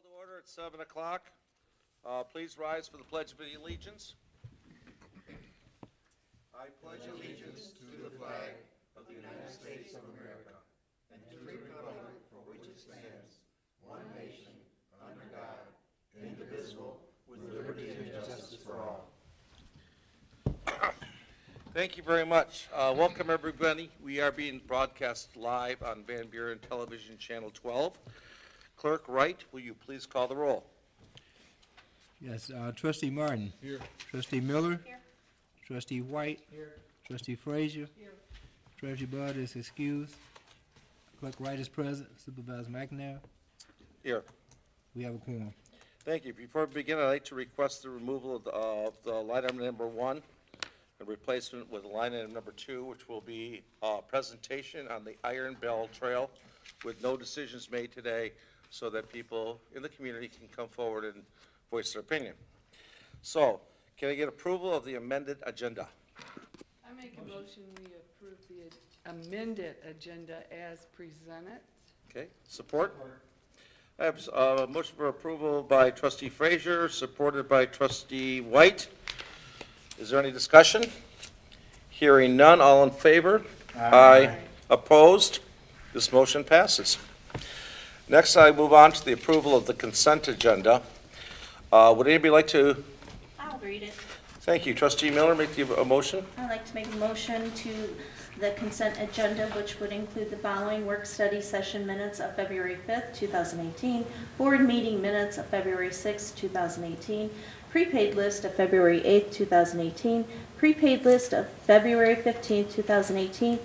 to order at 7 o'clock. Please rise for the Pledge of Allegiance. I pledge allegiance to the flag of the United States of America and to the republic for which it stands, one nation, under God, indivisible, with liberty and justice for all. Thank you very much. Welcome, everybody. We are being broadcast live on Van Buren Television Channel 12. Clerk Wright, will you please call the roll? Yes, Trustee Martin. Here. Trustee Miller. Here. Trustee White. Here. Trustee Frazier. Here. Treasurer Bud is excused. Clerk Wright is present. Supervisor McNair. Here. We have a quorum. Thank you. Before we begin, I'd like to request the removal of the line item number 1 and replacement with line item number 2, which will be a presentation on the Iron Bell Trail with no decisions made today so that people in the community can come forward and voice their opinion. So, can I get approval of the amended agenda? I make a motion we approve the amended agenda as presented. Okay, support? I have a motion for approval by trustee Frazier, supported by trustee White. Is there any discussion? Hearing none, all in favor? Aye. Opposed? This motion passes. Next, I move on to the approval of the consent agenda. Would anybody like to? I'll read it. Thank you. Trustee Miller, make the motion. I'd like to make a motion to the consent agenda, which would include the following: work study session minutes of February 5th, 2018, board meeting minutes of February 6th, 2018, prepaid list of February 8th, 2018, prepaid list of February 15th, 2018,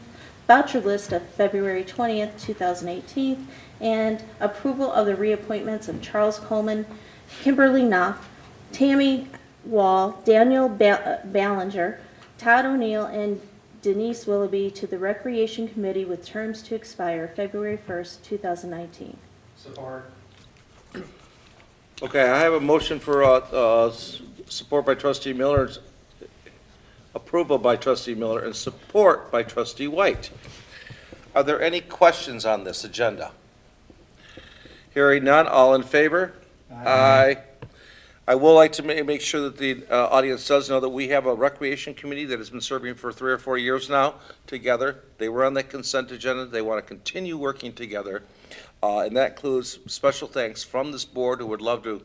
voucher list of February 20th, 2018, and approval of the reappointments of Charles Coleman, Kimberly Knopf, Tammy Wall, Daniel Ballinger, Todd O'Neill, and Denise Willoughby to the Recreation Committee with terms to expire February 1st, 2019. Support. Okay, I have a motion for support by trustee Miller, approval by trustee Miller, and support by trustee White. Are there any questions on this agenda? Hearing none, all in favor? Aye. I would like to make sure that the audience does know that we have a recreation committee that has been serving for 3 or 4 years now together. They were on the consent agenda. They want to continue working together. And that includes special thanks from this board, who would love to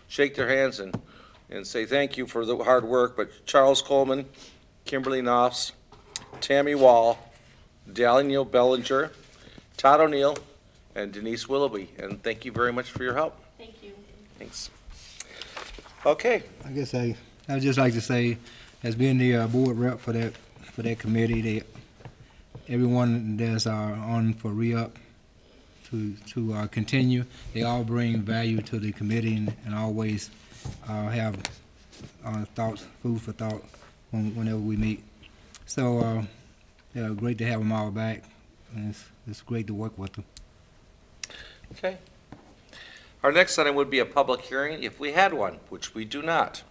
shake their hands and say thank you for the hard work. But Charles Coleman, Kimberly Knopf, Tammy Wall, Daniel Bellinger, Todd O'Neill, and Denise Willoughby. And thank you very much for your help. Thank you. Thanks. Okay. I guess I would just like to say, as being the board rep for that committee, everyone that's on for re-up to continue, they all bring value to the committee and always have thoughts, food for thought whenever we meet. So great to have them all back, and it's great to work with them. Okay. Our next item would be a public hearing if we had one, which we do not.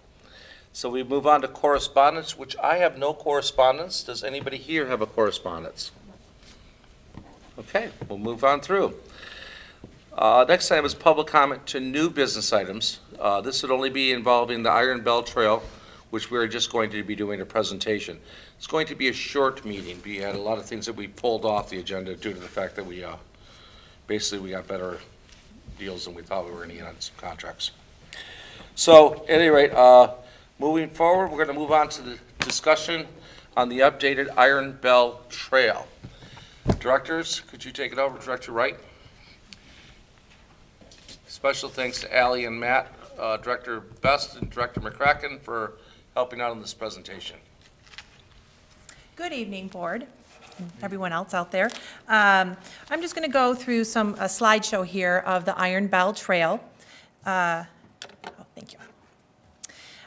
So we move on to correspondence, which I have no correspondence. Does anybody here have a correspondence? Okay, we'll move on through. Next item is public comment to new business items. This would only be involving the Iron Bell Trail, which we're just going to be doing a presentation. It's going to be a short meeting. We had a lot of things that we pulled off the agenda due to the fact that we basically got better deals than we thought we were going to get on some contracts. So, at any rate, moving forward, we're going to move on to the discussion on the updated Iron Bell Trail. Directors, could you take it over, Director Wright? Special thanks to Allie and Matt, Director Best and Director McCracken for helping out on this presentation. Good evening, Board, and everyone else out there. I'm just going to go through a slideshow here of the Iron Bell Trail. Thank you.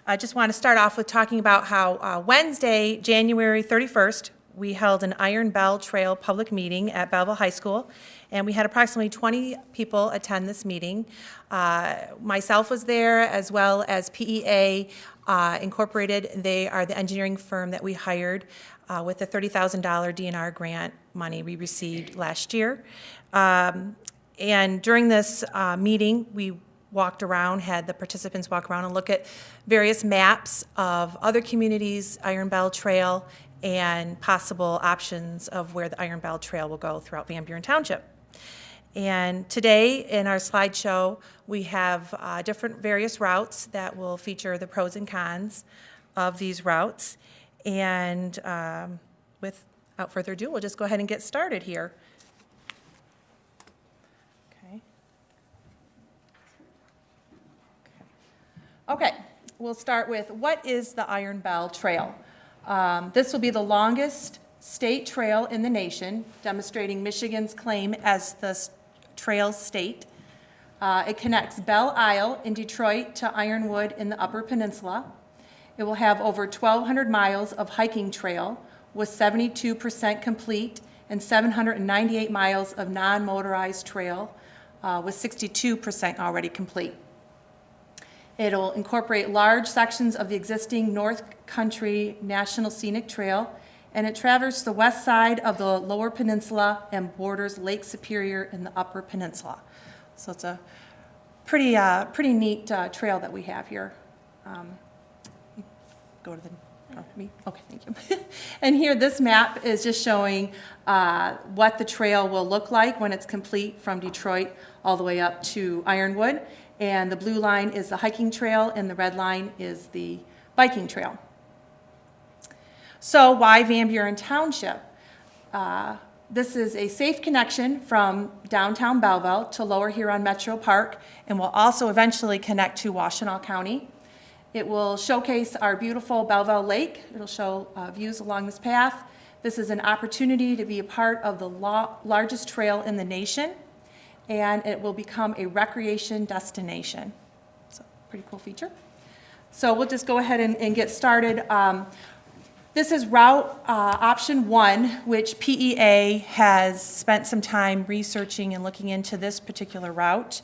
I just want to start off with talking about how Wednesday, January 31st, we held an Iron Bell Trail public meeting at Belleville High School, and we had approximately 20 people attend this meeting. Myself was there, as well as PEA Incorporated. They are the engineering firm that we hired with the $30,000 DNR grant money we received last year. And during this meeting, we walked around, had the participants walk around and look at various maps of other communities, Iron Bell Trail, and possible options of where the Iron Bell Trail will go throughout Van Buren Township. And today, in our slideshow, we have different various routes that will feature the pros and cons of these routes. And without further ado, we'll just go ahead and get started here. Okay, we'll start with what is the Iron Bell Trail? This will be the longest state trail in the nation, demonstrating Michigan's claim as the trail state. It connects Belle Isle in Detroit to Ironwood in the Upper Peninsula. It will have over 1,200 miles of hiking trail with 72% complete and 798 miles of non-motorized trail with 62% already complete. It'll incorporate large sections of the existing North Country National Scenic Trail, and it traverses the west side of the Lower Peninsula and borders Lake Superior in the Upper Peninsula. So it's a pretty neat trail that we have here. Go to the, oh, me? Okay, thank you. And here, this map is just showing what the trail will look like when it's complete from Detroit all the way up to Ironwood. And the blue line is the hiking trail, and the red line is the biking trail. So why Van Buren Township? This is a safe connection from downtown Belleville to Lower Huron Metro Park, and will also eventually connect to Washtenaw County. It will showcase our beautiful Belleville Lake. It'll show views along this path. This is an opportunity to be a part of the largest trail in the nation, and it will become a recreation destination. It's a pretty cool feature. So we'll just go ahead and get started. This is route option 1, which PEA has spent some time researching and looking into this particular route.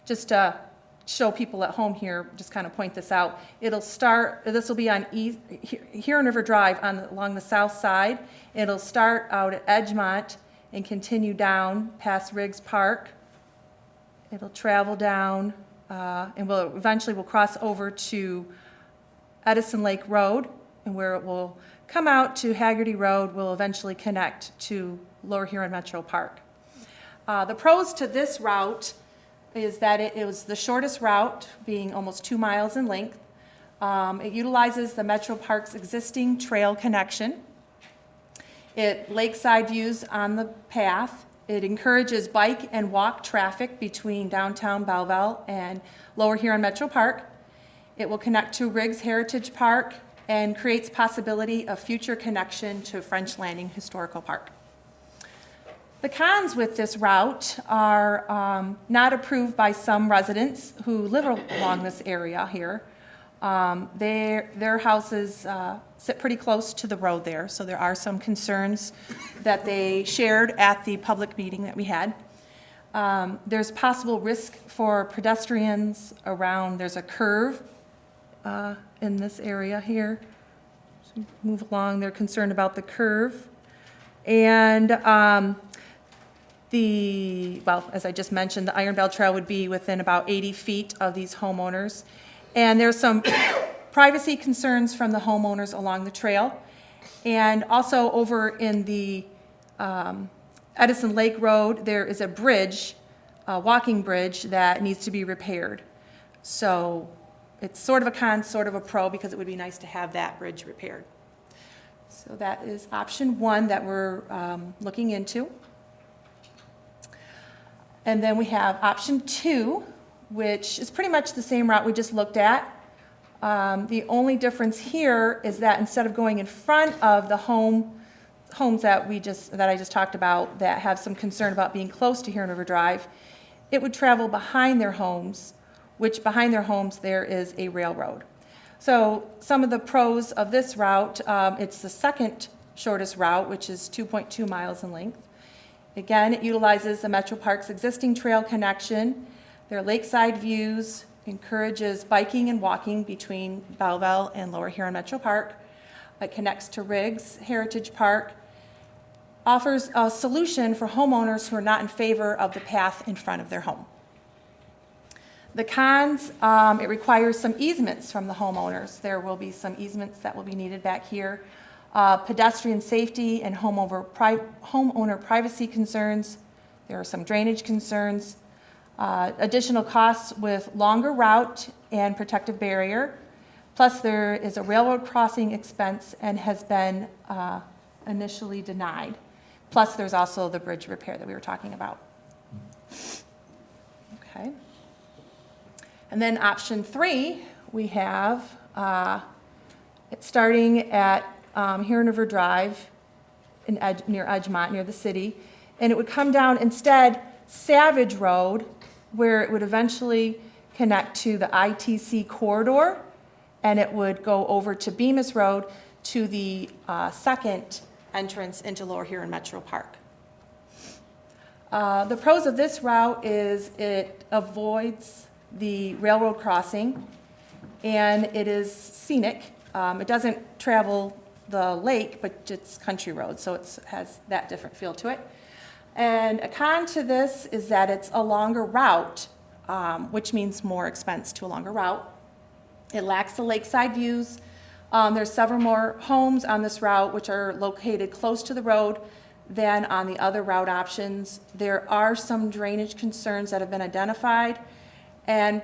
Just to show people at home here, just kind of point this out. It'll start, this will be on Huron River Drive along the south side. It'll start out at Edgemont and continue down past Riggs Park. It'll travel down and eventually will cross over to Edison Lake Road, and where it will come out to Haggerty Road will eventually connect to Lower Huron Metro Park. The pros to this route is that it was the shortest route, being almost 2 miles in length. It utilizes the Metro Park's existing trail connection. It lakeside views on the path. It encourages bike and walk traffic between downtown Belleville and Lower Huron Metro Park. It will connect to Riggs Heritage Park and creates possibility of future connection to French Landing Historical Park. The cons with this route are not approved by some residents who live along this area here. Their houses sit pretty close to the road there, so there are some concerns that they shared at the public meeting that we had. There's possible risk for pedestrians around. There's a curve in this area here. So move along, they're concerned about the curve. And as I just mentioned, the Iron Bell Trail would be within about 80 feet of these homeowners. And there's some privacy concerns from the homeowners along the trail. And also over in the Edison Lake Road, there is a bridge, a walking bridge that needs to be repaired. So it's sort of a con, sort of a pro, because it would be nice to have that bridge repaired. So that is option 1 that we're looking into. And then we have option 2, which is pretty much the same route we just looked at. The only difference here is that instead of going in front of the homes that I just talked about that have some concern about being close to Huron River Drive, it would travel behind their homes, which behind their homes there is a railroad. So some of the pros of this route, it's the second shortest route, which is 2.2 miles in length. Again, it utilizes the Metro Park's existing trail connection. Their lakeside views, encourages biking and walking between Belleville and Lower Huron Metro Park. It connects to Riggs Heritage Park. offers a solution for homeowners who are not in favor of the path in front of their home. The cons, it requires some easements from the homeowners. There will be some easements that will be needed back here. Pedestrian safety and homeowner privacy concerns. There are some drainage concerns. Additional costs with longer route and protective barrier. Plus, there is a railroad crossing expense and has been initially denied. Plus, there's also the bridge repair that we were talking about. Okay. And then option 3, we have it's starting at Huron River Drive near Edgemont, near the city. And it would come down instead Savage Road, where it would eventually connect to the ITC corridor, and it would go over to Bemis Road to the second entrance into Lower Huron Metro Park. The pros of this route is it avoids the railroad crossing, and it is scenic. It doesn't travel the lake, but it's country road, so it has that different feel to it. And a con to this is that it's a longer route, which means more expense to a longer route. It lacks the lakeside views. There's several more homes on this route which are located close to the road than on the other route options. There are some drainage concerns that have been identified, and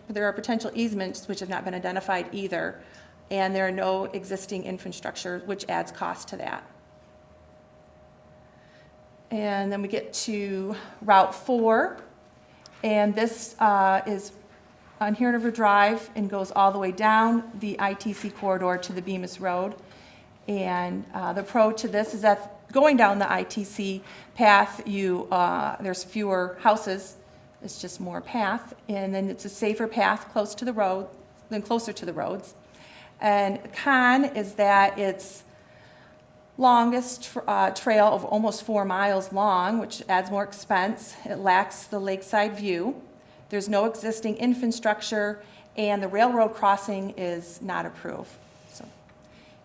there are potential easements which have not been identified either, and there are no existing infrastructure, which adds cost to that. And then we get to Route 4, and this is on Huron River Drive and goes all the way down the ITC corridor to the Bemis Road. And the pro to this is that going down the ITC path, there's fewer houses, it's just more path, and then it's a safer path closer to the roads. And con is that it's longest trail of almost 4 miles long, which adds more expense. It lacks the lakeside view. There's no existing infrastructure, and the railroad crossing is not approved. So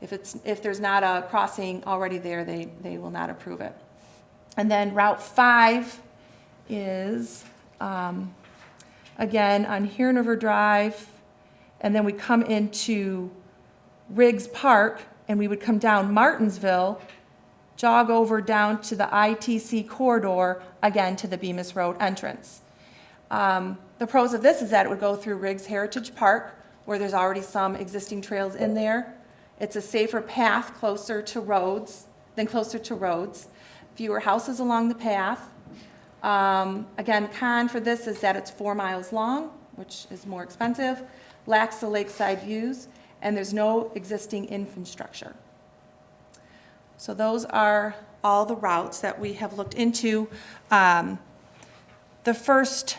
if there's not a crossing already there, they will not approve it. And then Route 5 is, again, on Huron River Drive, and then we come into Riggs Park, and we would come down Martinsville, jog over down to the ITC corridor, again to the Bemis Road entrance. The pros of this is that it would go through Riggs Heritage Park, where there's already some existing trails in there. It's a safer path closer to roads. Fewer houses along the path. Again, con for this is that it's 4 miles long, which is more expensive, lacks the lakeside views, and there's no existing infrastructure. So those are all the routes that we have looked into. The first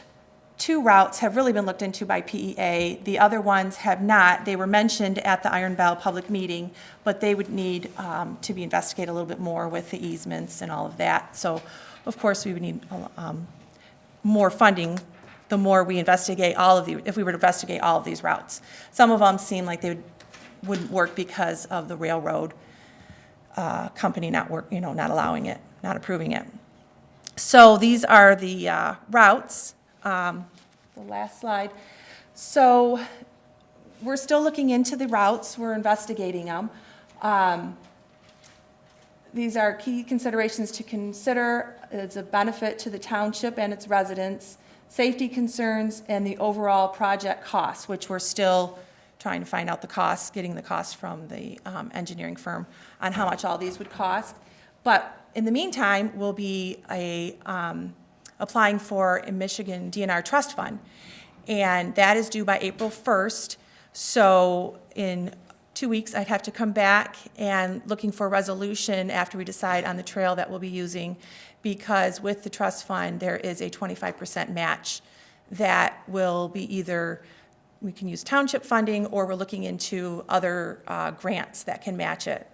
2 routes have really been looked into by PEA. The other ones have not. They were mentioned at the Iron Bell public meeting, but they would need to be investigated a little bit more with the easements and all of that. So, of course, we would need more funding the more we investigate if we were to investigate all of these routes. Some of them seem like they wouldn't work because of the railroad company not allowing it, not approving it. So these are the routes. The last slide. So we're still looking into the routes. We're investigating them. These are key considerations to consider. It's a benefit to the township and its residents, safety concerns, and the overall project costs, which we're still trying to find out the costs, getting the costs from the engineering firm on how much all these would cost. But in the meantime, we'll be applying for a Michigan DNR trust fund, and that is due by April 1st. So in 2 weeks, I'd have to come back and looking for a resolution after we decide on the trail that we'll be using, because with the trust fund, there is a 25% match that will be either we can use township funding, or we're looking into other grants that can match it,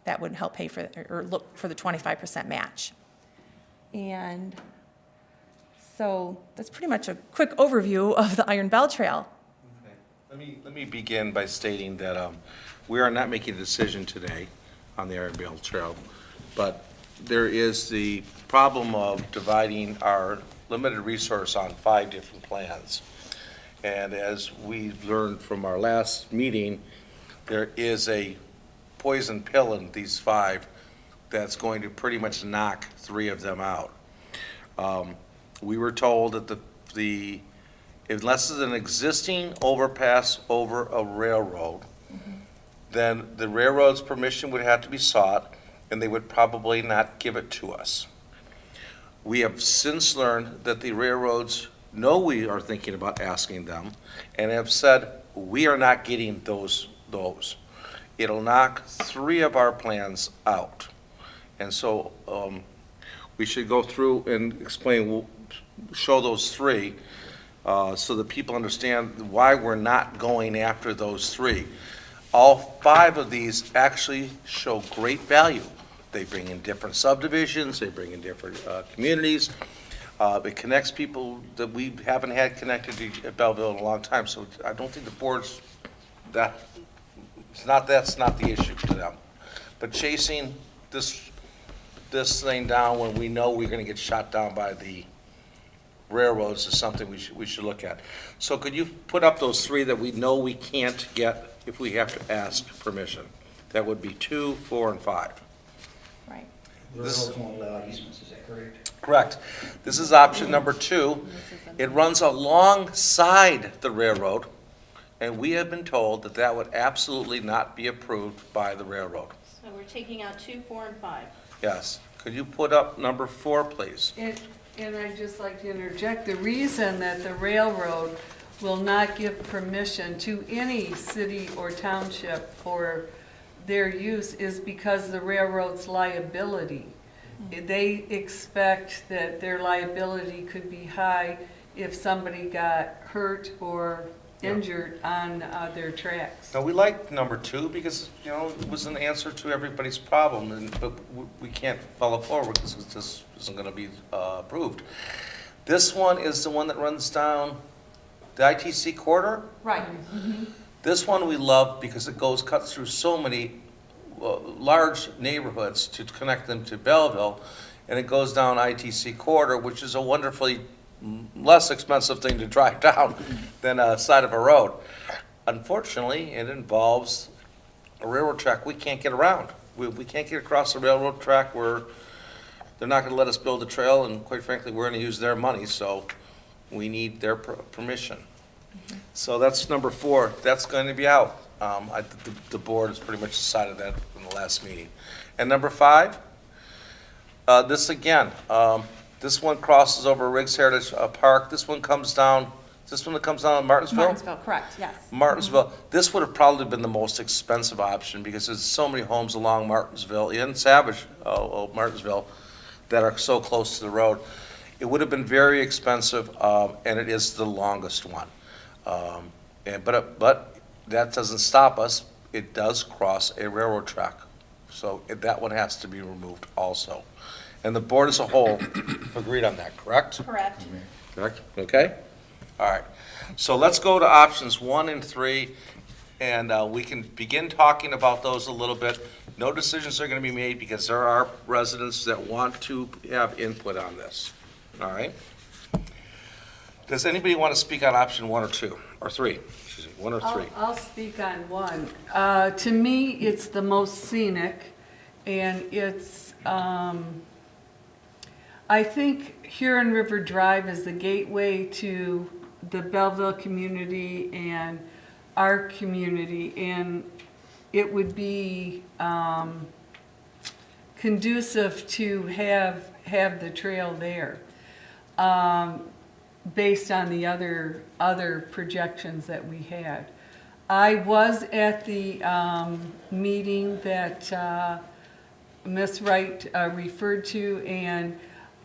that would help pay for or look for the 25% match. And so that's pretty much a quick overview of the Iron Bell Trail. Okay. Let me begin by stating that we are not making a decision today on the Iron Bell Trail, but there is the problem of dividing our limited resource on 5 different plans. And as we learned from our last meeting, there is a poison pill in these 5 that's going to pretty much knock 3 of them out. We were told that unless it's an existing overpass over a railroad, then the railroad's permission would have to be sought, and they would probably not give it to us. We have since learned that the railroads know we are thinking about asking them, and have said, we are not getting those. It'll knock 3 of our plans out. And so we should go through and explain, show those 3, so that people understand why we're not going after those 3. All 5 of these actually show great value. They bring in different subdivisions, they bring in different communities. It connects people that we haven't had connected to Belleville in a long time. So I don't think the board's, that's not the issue to them. But chasing this thing down when we know we're gonna get shot down by the railroads is something we should look at. So could you put up those 3 that we know we can't get if we have to ask permission? That would be 2, 4, and 5. Right. Railroads won't allow easements, is that correct? Correct. This is option number 2. It runs alongside the railroad, and we have been told that that would absolutely not be approved by the railroad. So we're taking out 2, 4, and 5. Yes. Could you put up number 4, please? And I'd just like to interject, the reason that the railroad will not give permission to any city or township for their use is because the railroad's liability. They expect that their liability could be high if somebody got hurt or injured on their tracks. Now, we like number 2 because, it was an answer to everybody's problem, but we can't follow forward because this isn't going to be approved. This one is the one that runs down the ITC corridor. Right. This one we love because it cuts through so many large neighborhoods to connect them to Belleville, and it goes down ITC corridor, which is a wonderfully less expensive thing to drive down than a side of a road. Unfortunately, it involves a railroad track we can't get around. We can't get across the railroad track where they're not going to let us build a trail, and quite frankly, we're going to use their money, so we need their permission. So that's number 4. That's going to be out. The board has pretty much decided that in the last meeting. And number 5, this again, this one crosses over Riggs Heritage Park. This one comes down, that comes down in Martinsville? Martinsville, correct, yes. Martinsville. This would have probably been the most expensive option because there's so many homes along Martinsville, in Savage, Martinsville, that are so close to the road. It would have been very expensive, and it is the longest one. But that doesn't stop us. It does cross a railroad track. So that one has to be removed also. And the board as a whole agreed on that, correct? Correct. Correct, okay? All right. So let's go to options 1 and 3, and we can begin talking about those a little bit. No decisions are going to be made because there are residents that want to have input on this. All right? Does anybody want to speak on option 1 or 2, or 3? Excuse me, 1 or 3? I'll speak on 1. To me, it's the most scenic, and it's, I think Huron River Drive is the gateway to the Belleville community and our community, and it would be conducive to have the trail there, based on the other projections that we had. I was at the meeting that Ms. Wright referred to, and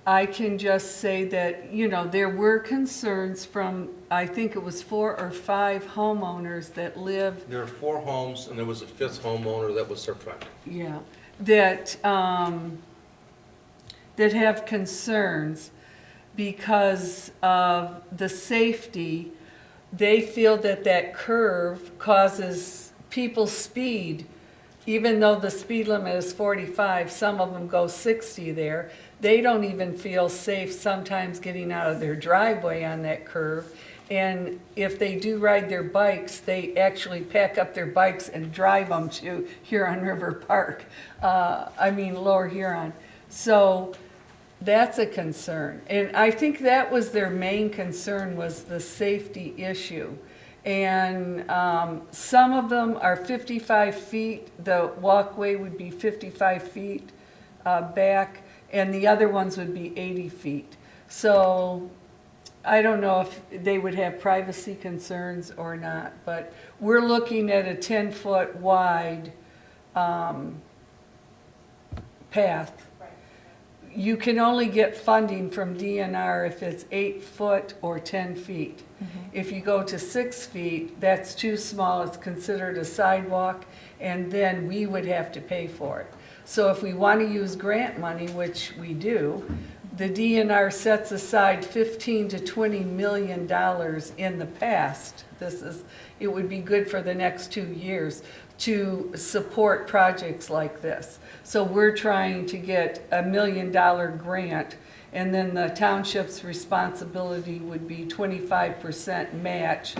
I can just say that, there were concerns from, I think it was 4 or 5 homeowners that live. There are 4 homes, and there was a 5th homeowner that was their friend. Yeah, that have concerns because of the safety. They feel that curve causes people's speed even though the speed limit is 45, some of them go 60 there. They don't even feel safe sometimes getting out of their driveway on that curve. And if they do ride their bikes, they actually pack up their bikes and drive them to Huron River Park. Lower Huron. So that's a concern. And I think that was their main concern, was the safety issue. And some of them are 55 feet. The walkway would be 55 feet back, and the other ones would be 80 feet. So I don't know if they would have privacy concerns or not, but we're looking at a 10-foot wide path. You can only get funding from DNR if it's 8 foot or 10 feet. If you go to 6 feet, that's too small, it's considered a sidewalk, and then we would have to pay for it. So if we want to use grant money, which we do, the DNR sets aside $15 to $20 million in the past. It would be good for the next 2 years to support projects like this. So we're trying to get $1 million grant, and then the township's responsibility would be 25% match,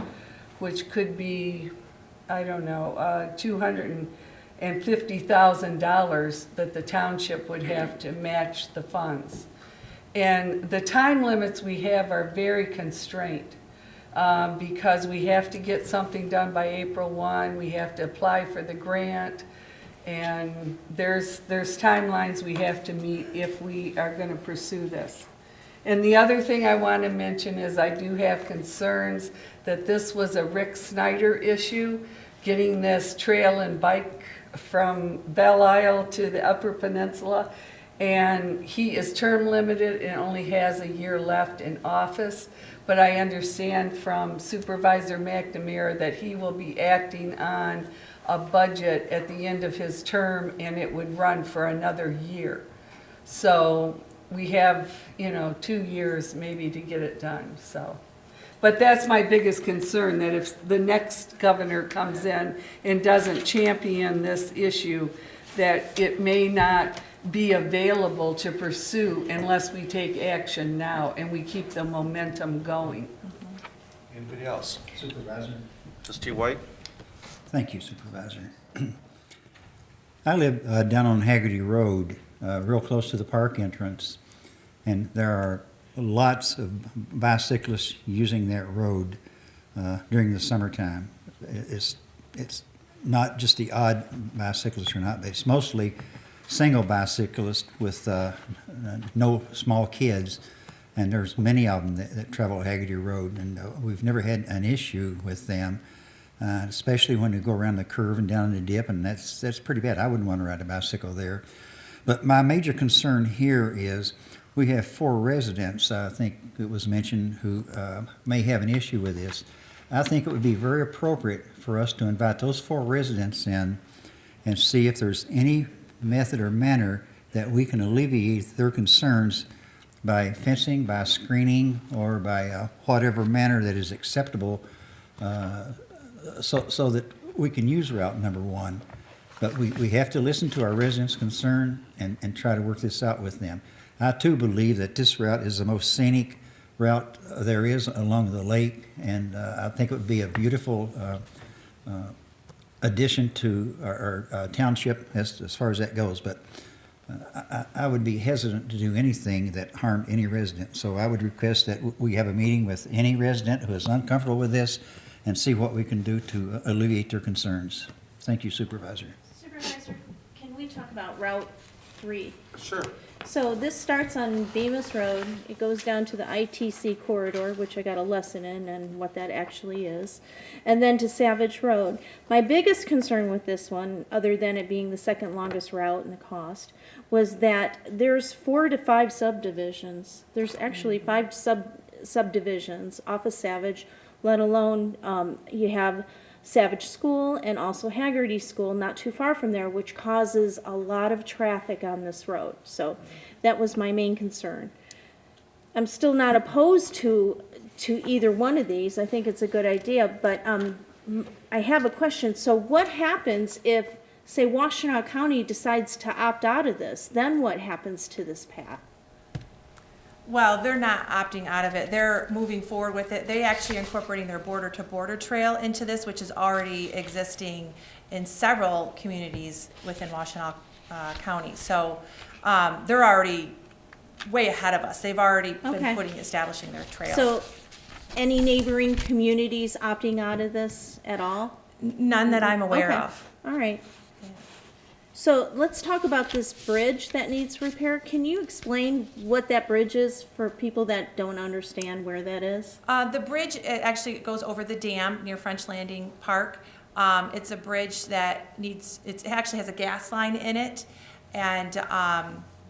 which could be, I don't know, $250,000 that the township would have to match the funds. And the time limits we have are very constrained, because we have to get something done by April 1, we have to apply for the grant, and there's timelines we have to meet if we are going to pursue this. And the other thing I want to mention is I do have concerns that this was a Rick Snyder issue, getting this trail and bike from Belle Isle to the Upper Peninsula. And he is term limited and only has a year left in office. But I understand from Supervisor McNamara that he will be acting on a budget at the end of his term, and it would run for another year. So we have, 2 years maybe to get it done, so. But that's my biggest concern, that if the next governor comes in and doesn't champion this issue, that it may not be available to pursue unless we take action now and we keep the momentum going. Anybody else? Supervisor? Trustee White? Thank you, Supervisor. I live down on Haggerty Road, real close to the park entrance, and there are lots of bicyclists using that road during the summertime. It's not just the odd bicyclists or not, but it's mostly single bicyclists with no small kids, and there's many of them that travel Haggerty Road, and we've never had an issue with them. Especially when you go around the curve and down the dip, and that's pretty bad. I wouldn't want to ride a bicycle there. But my major concern here is we have 4 residents, I think it was mentioned, who may have an issue with this. I think it would be very appropriate for us to invite those 4 residents in and see if there's any method or manner that we can alleviate their concerns by fencing, by screening, or by whatever manner that is acceptable, so that we can use route number 1. But we have to listen to our residents' concern and try to work this out with them. I too believe that this route is the most scenic route there is along the lake, and I think it would be a beautiful addition to our township as far as that goes. But I would be hesitant to do anything that harmed any resident. So I would request that we have a meeting with any resident who is uncomfortable with this and see what we can do to alleviate their concerns. Thank you, Supervisor. Supervisor, can we talk about Route 3? Sure. So this starts on Bemis Road, it goes down to the ITC corridor, which I got a lesson in and what that actually is, and then to Savage Road. My biggest concern with this one, other than it being the second longest route and the cost, was that there's 4 to 5 subdivisions. There's actually 5 subdivisions off of Savage, let alone you have Savage School and also Haggerty School not too far from there, which causes a lot of traffic on this road. So that was my main concern. I'm still not opposed to either one of these. I think it's a good idea, but I have a question. So what happens if say Washtenaw County decides to opt out of this, then what happens to this path? Well, they're not opting out of it. They're moving forward with it. They actually are incorporating their border-to-border trail into this, which is already existing in several communities within Washtenaw County. So they're already way ahead of us. They've already Okay. been establishing their trail. So, any neighboring communities opting out of this at all? None that I'm aware Okay. of. All right. So let's talk about this bridge that needs repair. Can you explain what that bridge is for people that don't understand where that is? The bridge, it actually goes over the dam near French Landing Park. It's a bridge that it actually has a gas line in it, and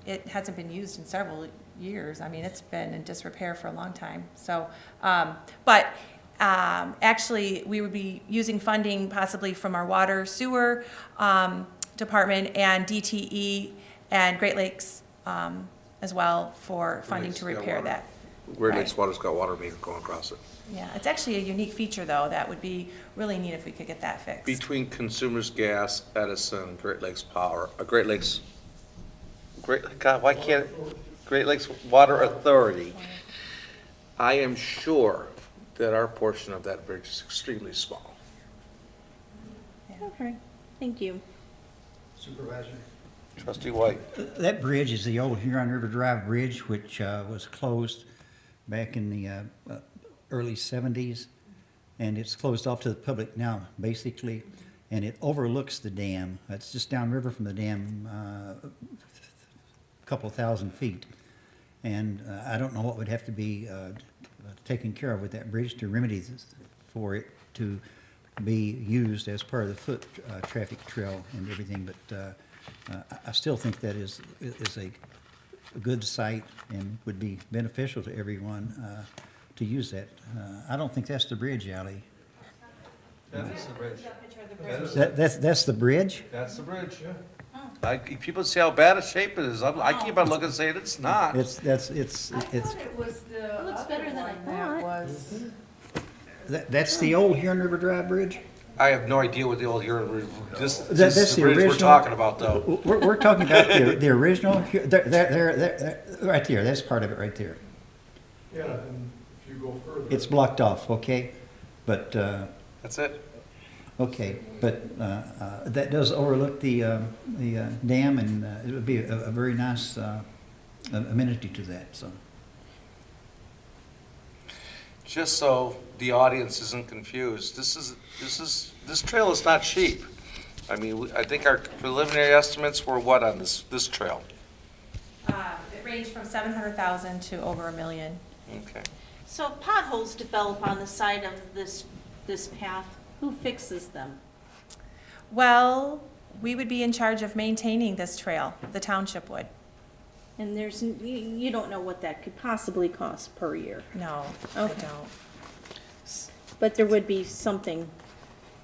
it hasn't been used in several years. I mean, it's been in disrepair for a long time. So, actually, we would be using funding possibly from our water sewer department and DTE and Great Lakes as well for funding to Lakes got repair water. that. Great Right. Lakes Water's got water main going across it. Yeah, it's actually a unique feature, though, that would be really neat if we could get that fixed. Between Consumers Gas, Edison, Great Lakes Power, God, why can't, Great Lakes Water Authority, I am sure that our portion of that bridge is extremely small. Okay, thank you. Supervisor? Trustee White? That bridge is the old Huron River Drive Bridge, which was closed back in the early 70s, and it's closed off to the public now, basically, and it overlooks the dam. It's just downriver from the dam, a couple thousand feet. And I don't know what would have to be taken care of with that bridge to remedy this, for it to be used as part of the foot traffic trail and everything, but I still think that is a good site and would be beneficial to everyone to use that. I don't think that's the bridge, Ally. That is the bridge. That's the bridge? That's the bridge. People see how bad a shape it is. I keep on looking saying it's not. It's I thought it was the looks other better than I one that thought. was. that's the old Huron River Drive Bridge? I have no idea what the old Huron, this That's is the the bridge we're original- talking about, though. We're talking about the original, there, right there, that's part of it right there. Yeah, and if you go further. It's blocked off, okay? But, That's it. okay, but that does overlook the dam, and it would be a very nice amenity to that, so. Just so the audience isn't confused, this trail is not cheap. I mean, I think our preliminary estimates were what on this trail? It ranged from 700,000 to over $1 million. Okay. So if potholes develop on the side of this path, who fixes them? Well, we would be in charge of maintaining this trail, the township would. And you don't know what that could possibly cost per year, No, I Okay. don't. but there would be something.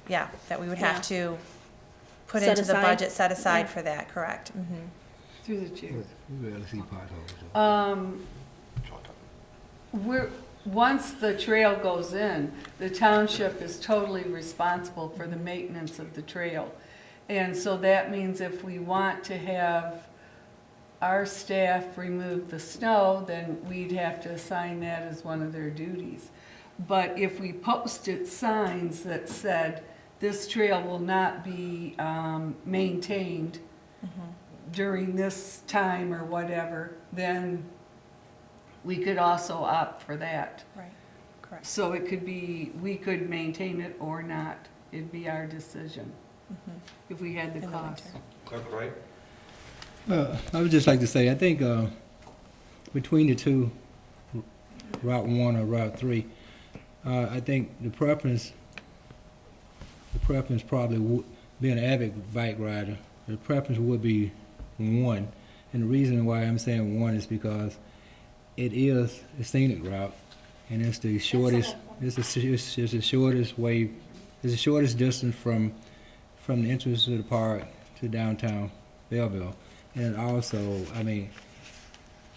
Yeah, that we would Yeah. have to put Set into the aside? budget, set aside Yeah. for that, correct? Mhm. Through the chair. We rarely see potholes. Once the trail goes in, the township is totally responsible for the maintenance of the trail. And so that means if we want to have our staff remove the snow, then we'd have to assign that as one of their duties. But if we posted signs that said, this trail will not be maintained during this time or whatever, then we could also opt for that. Right, correct. So it could be, we could maintain it or not. It'd be our decision if we had the In the cost. winter. Clerk Wright? I would just like to say, I think between the two, Route 1 or Route 3, I think the preference probably would, being an avid bike rider, the preference would be 1. And the reason why I'm saying 1 is because it is a scenic route, and it's the shortest, it's the shortest way, it's the shortest distance from the entrance to the park to downtown Belleville. And also, I mean,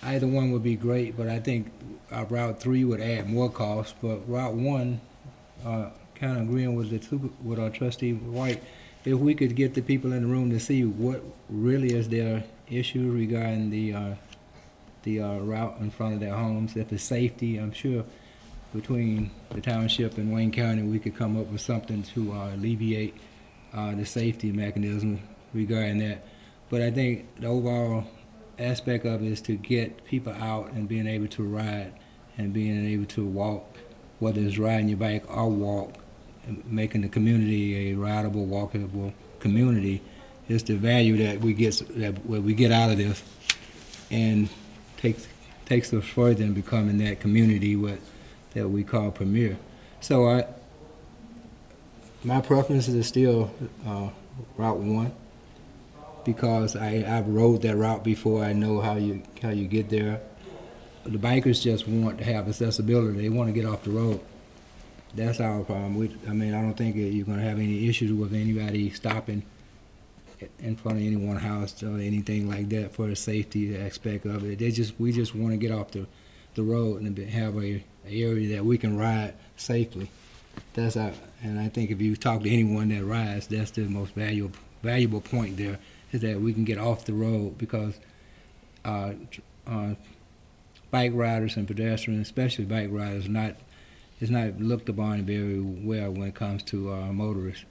either one would be great, but I think Route 3 would add more cost. But Route 1, kind of agreeing with with our trustee White, if we could get the people in the room to see what really is their issue regarding the route in front of their homes, if it's safety, I'm sure between the township and Wayne County, we could come up with something to alleviate the safety mechanism regarding that. But I think the overall aspect of it is to get people out and being able to ride and being able to walk, whether it's riding your bike or walk, and making the community a rideable, walkable community is the value that we get out of this, and takes us further in becoming that community that we call Premier. So my preference is still Route 1, because I've rode that route before. I know how you get there. The bikers just want to have accessibility. They want to get off the road. That's our problem. I don't think you're going to have any issues with anybody stopping in front of anyone's house or anything like that for the safety aspect of it. We just want to get off the road and have a area that we can ride safely. And I think if you talk to anyone that rides, that's the most valuable point there, is that we can get off the road, because bike riders and pedestrians, especially bike riders, it's not looked upon very well when it comes to motorists.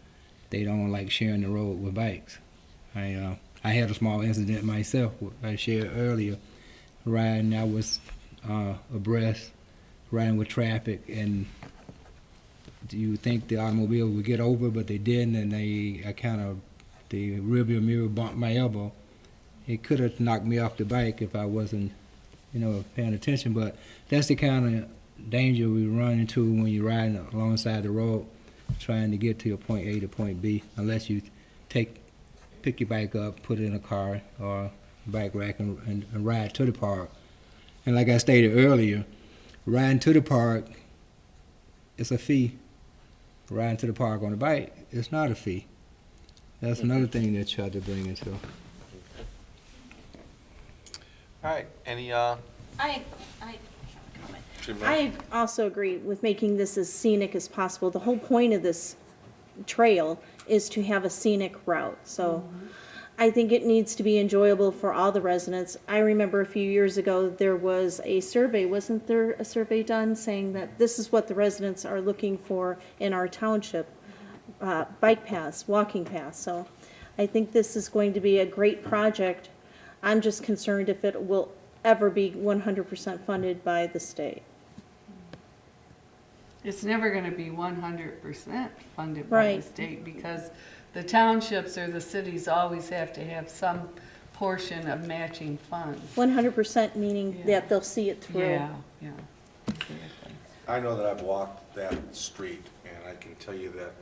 They don't like sharing the road with bikes. I had a small incident myself, I shared earlier, riding. I was abreast, riding with traffic, and you would think the automobile would get over, but they didn't, and the rearview mirror bumped my elbow. It could have knocked me off the bike if I wasn't, paying attention, but that's the kind of danger we run into when you're riding alongside the road, trying to get to your point A to point B, unless you pick your bike up, put it in a car or bike rack and ride to the park. And like I stated earlier, riding to the park, it's a fee. Riding to the park on a bike, it's not a fee. That's another thing that you have to bring into. All right, any, Jim, I also agree with making this as scenic as possible. The whole point of this trail is to have a scenic route. So I think it needs to be enjoyable for all the residents. I remember a few years ago, there was a survey, wasn't there a survey done saying that this is what the residents are looking for in our township, bike paths, walking paths. So I think this is going to be a great project. I'm just concerned if it will ever be 100% funded by the state. It's never gonna be 100% funded by the Right. state, because the townships or the cities always have to have some portion of matching funds. 100% meaning Yeah. that they'll see it through. Yeah, exactly. I know that I've walked that street, and I can tell you that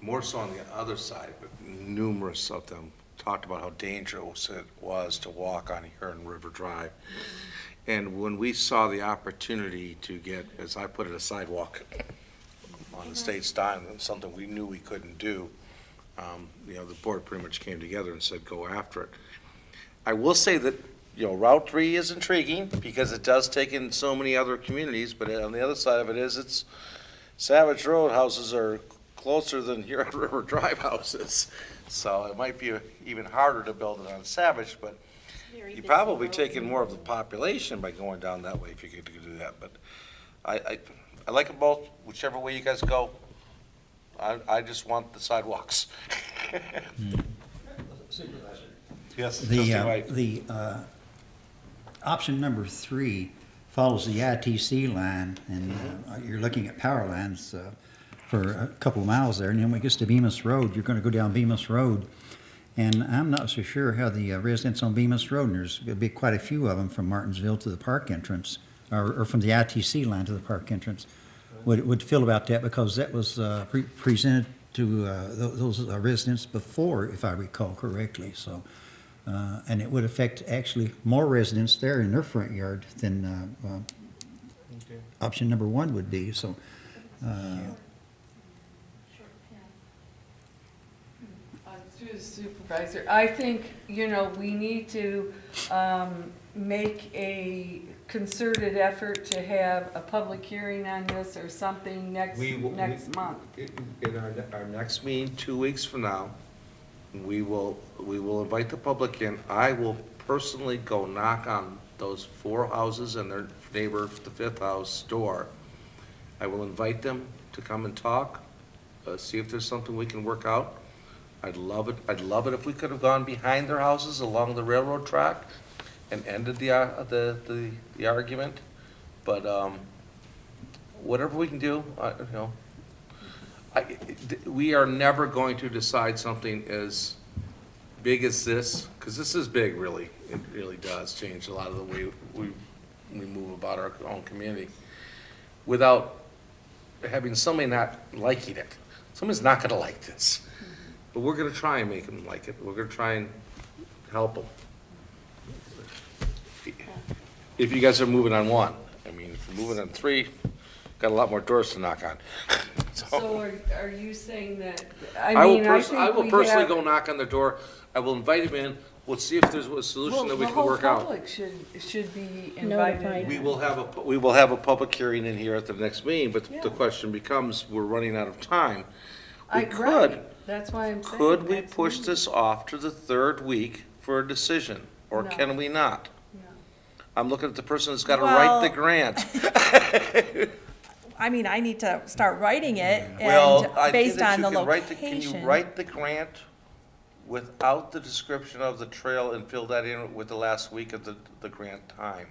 more so on the other side, but numerous of them talked about how dangerous it was to walk on Hearn River Drive. And when we saw the opportunity to get, as I put it, a sidewalk on the state's dime, something we knew we couldn't do, the board pretty much came together and said, go after it. I will say that, Route 3 is intriguing, because it does take in so many other communities, but on the other side of it is, it's Savage Road houses are closer than Huron River Drive houses. So it might be even harder to build it on Savage, but you'd probably take in more of the population by going down that way if you could do that. But I like them both, whichever way you guys go. I just want the sidewalks. Supervisor. Yes, Trustee White. The option number 3 follows the ITC line, and you're looking at power lines for a couple of miles there, and then when it gets to Bemis Road, you're going to go down Bemis Road, and I'm not so sure how the residents on Bemis Road, and there's going to be quite a few of them from Martinsville to the park entrance, or from the ITC line to the park entrance, would feel about that, because that was presented to those residents before, if I recall correctly. So, and it would affect actually more residents there in their front yard than option number 1 would be. So, Through the supervisor, I think, we need to make a concerted effort to have a public hearing on this or something next month. In our next meeting, 2 weeks from now, We will invite the public in. I will personally go knock on those 4 houses and their neighbor, the 5th house door. I will invite them to come and talk, see if there's something we can work out. I'd love it if we could have gone behind their houses along the railroad track and ended the argument. But, whatever we can do, we are never going to decide something as big as this, because this is big, really. It really does change a lot of the way we move about our own community, without having somebody not liking it. Somebody's not gonna like this, but we're gonna try and make them like it. We're gonna try and help them. If you guys are moving on 1, I mean, if you're moving on 3, got a lot more doors to knock on. So are you saying that, I I will mean, I think I will we personally have- go knock on the door. I will invite him in. We'll see if there's a solution that we can work Well, out. the whole public should be Notified. invited. We will have a public hearing in here at the next meeting, but Yeah. the question becomes, we're running out of time. We could, Right, that's why I'm saying. could we that's push me. this off to the 3rd week for a decision, or No. can we not? Yeah. I'm looking at the person that's gotta write the Well- grant. I mean, I need to start writing it Well, I and think based that on you the can write the, can you location. write the grant without the description of the trail and fill that in with the last week of the grant time?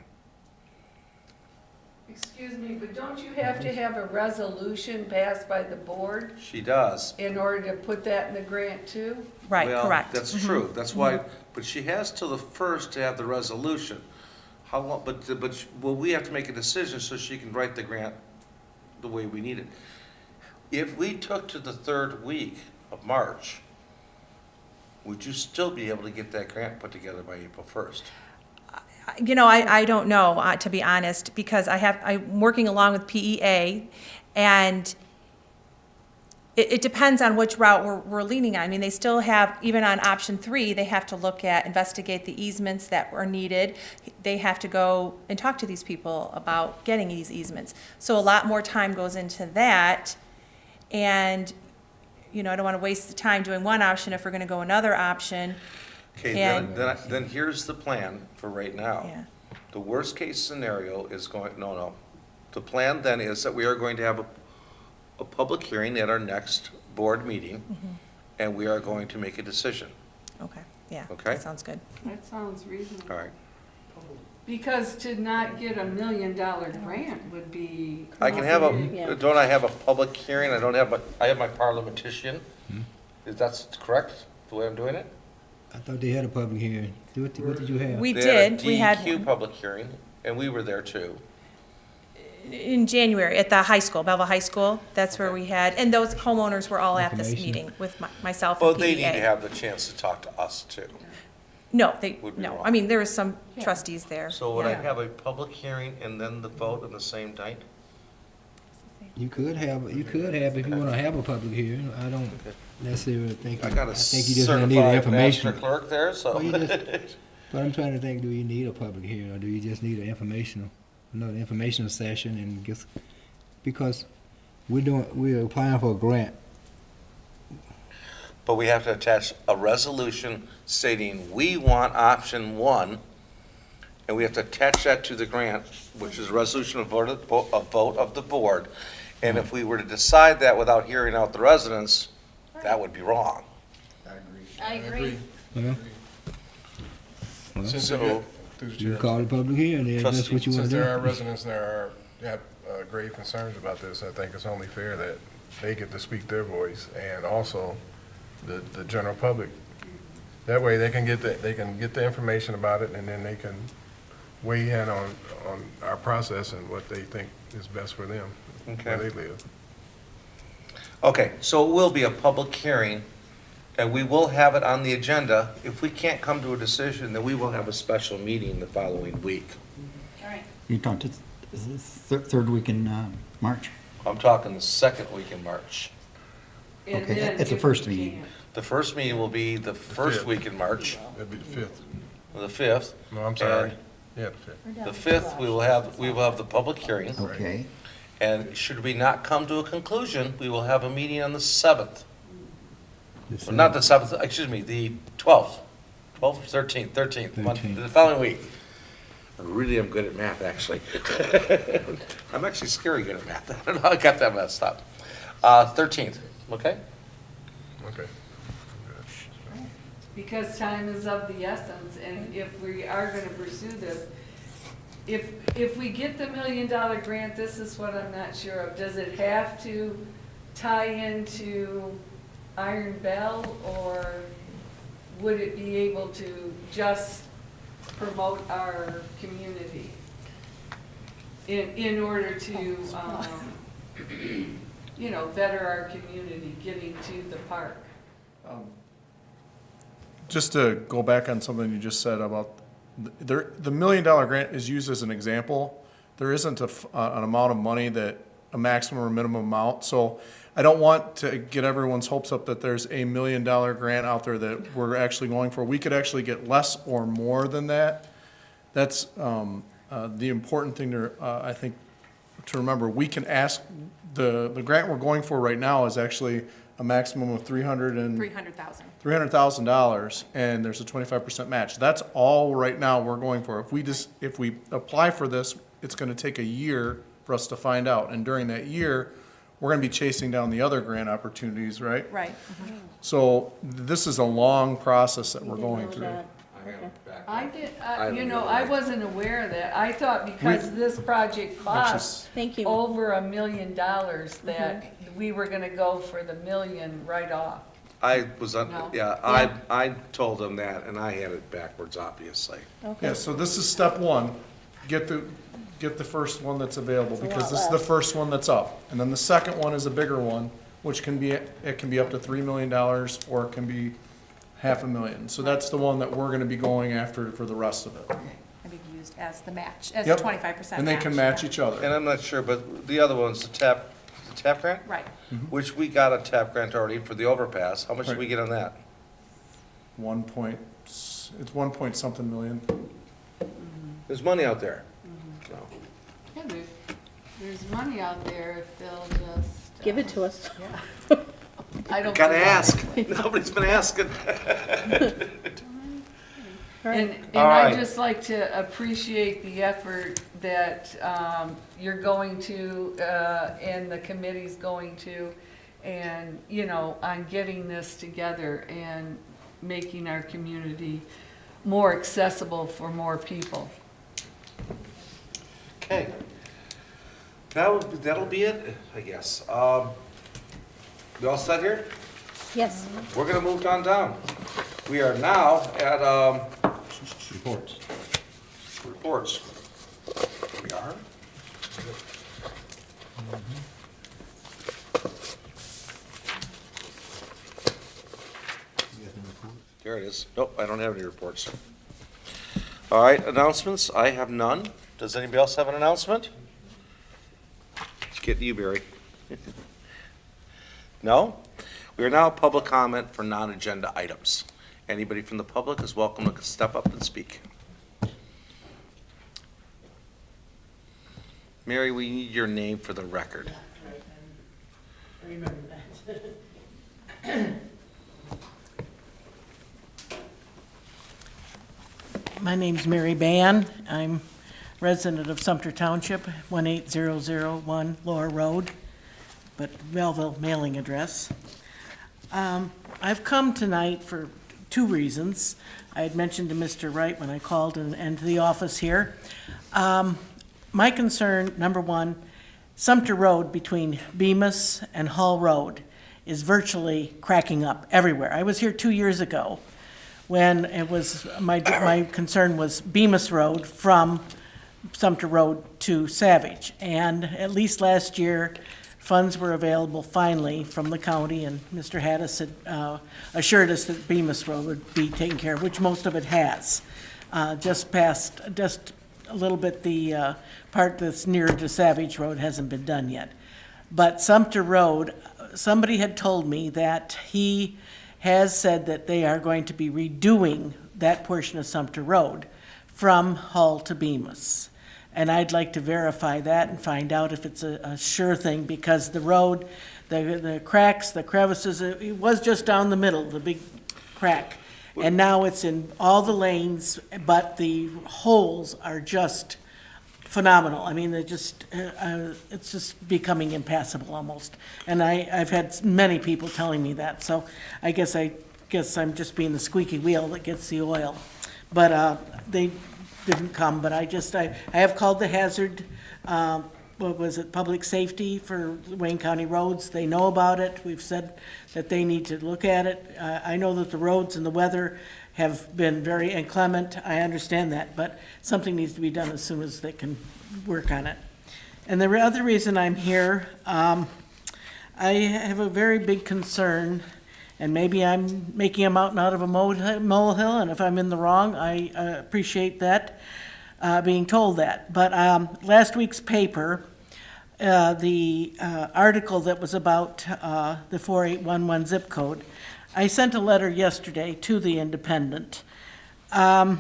Excuse me, but don't you have to have a resolution passed by the board She does. in order to put that in the grant too? Right, Well, correct. that's Mhm. true, that's why, but she has till the 1st to have the resolution. How long, but, well, we have to make a decision so she can write the grant the way we need it. If we took to the 3rd week of March, would you still be able to get that grant put together by April 1st? You know, I don't know, to be honest, because I'm working along with PEA, and it depends on which route we're leaning on. I mean, they still have, even on option 3, they have to investigate the easements that were needed. They have to go and talk to these people about getting these easements. So a lot more time goes into that, and, I don't want to waste the time doing one option if we're going to go another option. Okay, And- then here's the plan for right now. Yeah. The worst-case scenario is no. The plan then is that we are going to have a public hearing at our next board meeting, Mm-hmm. and we are going to make a decision. Okay, yeah. Okay. That sounds good. That sounds reasonable. All right. Because to not get $1 million grant would be. I can have Yeah. don't I have a public hearing? I have my parliamentician. Is that correct, the way I'm doing it? I thought they had a public hearing. What did you have? We They had a did, we had DEQ one public hearing, and we were there too. in January at the high school, Belleville High School. That's where we had, and those homeowners were all at this Information. meeting with myself Well, and PEA. they need to have the chance to talk to us too. No, Would be no. wrong. I mean, there was some trustees there. So would I yeah. have a public hearing and then the vote on the same night? You could have, if you wanna have a public hearing. I don't necessarily think, I I got a think you just need the certified information. master clerk there, so. Well, you just- But I'm trying to think, do you need a public hearing, or do you just need another informational session and just, because we're applying for a grant. But we have to attach a resolution stating we want option 1, and we have to attach that to the grant, which is a resolution of vote of the board. And if we were to decide that without hearing out the residents, that would be wrong. I agree. You know? Since So- they get- through the You chair, call it a public hearing, then that's what you wanna since there are do. residents that have grave concerns about this, I think it's only fair that they get to speak their voice, and also the general public. That way, they can get the information about it, and then they can weigh in on our process and what they think is best for them, where Okay. they live. Okay, so it will be a public hearing, and we will have it on the agenda. If we can't come to a decision, then we will have a special meeting the following week. All right. You talked to the 3rd week in March? I'm talking the second week in March. And Okay, then at the if first we meeting. can't- The first meeting will be the first fifth. week in March, That'd be the 5th. the 5th. No, I'm sorry. Yeah, the 5th. We're down The to 5th, two we will have the public hearing, Okay. and should we not come to a conclusion, we will have a meeting on the 7th. Well, not the 7th, excuse me, the 12th. 12th or 13th, the following week. I really am good at math, actually. I'm actually scary good at math. I don't know how I got that messed up. 13th, okay? Okay. Because time is of the essence, and if we are gonna pursue this, if we get the $1 million grant, this is what I'm not sure of. Does it have to tie into Iron Bell, or would it be able to just promote our community in order to, better our community getting to the park? Just to go back on something you just said about, the $1 million grant is used as an example. There isn't an amount of money that, a maximum or minimum amount. So I don't want to get everyone's hopes up that there's a $1 million grant out there that we're actually going for. We could actually get less or more than that. That's the important thing to, I think, to remember. We can ask, the grant we're going for right now is actually a maximum of $300,000, and there's a 25% match. That's all right now we're going for. If we apply for this, it's gonna take a year for us to find out, and during that year, we're gonna be chasing down the other grant opportunities, right? Right. So this is a long process that we're going through. I did, I wasn't aware of that. I thought because this project cost Thank you. over $1 million that we were gonna go for the $1 million right off. I was, No. I told them that, and I had it backwards, obviously. Yeah, so this is step one. Get the first one that's available, because this is the first one that's up. And then the second one is a bigger one, which can be up to $3 million, or it can be $500,000. So that's the one that we're gonna be going after for the rest of it. Can be used as the match, as a Yep. 25% And they can match each other. And I'm not sure, but the other one's the TAP grant? Right. Which we got a TAP grant already for the overpass. How much did we Right. get on that? It's 1 point something million. There's money out there. So, Yeah, there's money out there if they'll just. Give it to us. I don't. gotta ask. Nobody's been asking. And All I'd right. just like to appreciate the effort that you're going to, and the committee's going to, and, on getting this together and making our community more accessible for more people. Okay. That'll be it, I guess. We all set here? Yes. We're gonna move on down. We are now at, Reports. reports. We are? There it is. Nope, I don't have any reports. All right, announcements, I have none. Does anybody else have an announcement? Let's get to you, Barry. No? We are now at public comment for non-agenda items. Anybody from the public is welcome to step up and speak. Mary, we need your name for the record. My name's Mary Bann. I'm resident of Sumter Township, 18001 Lower Road, but Belleville mailing address. I've come tonight for two reasons. I had mentioned to Mr. Wright when I called and to the office here. My concern, number one, Sumter Road between Bemis and Hall Road is virtually cracking up everywhere. I was here 2 years ago when it was, my concern was Bemis Road from Sumter Road to Savage. And at least last year, funds were available finally from the county, and Mr. Haddis had assured us that Bemis Road would be taken care of, which most of it has. Just a little bit, the part that's nearer to Savage Road hasn't been done yet. But Sumter Road, somebody had told me that he has said that they are going to be redoing that portion of Sumter Road from Hull to Bemis. And I'd like to verify that and find out if it's a sure thing, because the road the cracks, the crevices, it was just down the middle, the big crack. And now it's in all the lanes, but the holes are just phenomenal. I mean, it's just becoming impassable almost. And I've had many people telling me that, so I guess I'm just being the squeaky wheel that gets the oil. But they didn't come, but I have called the hazard, public safety for Wayne County roads. They know about it. We've said that they need to look at it. I know that the roads and the weather have been very inclement. I understand that, but something needs to be done as soon as they can work on it. And the other reason I'm here, I have a very big concern, and maybe I'm making a mountain out of a molehill, and if I'm in the wrong, I appreciate that, being told that. But last week's paper, the article that was about the 4811 zip code, I sent a letter yesterday to the Independent, and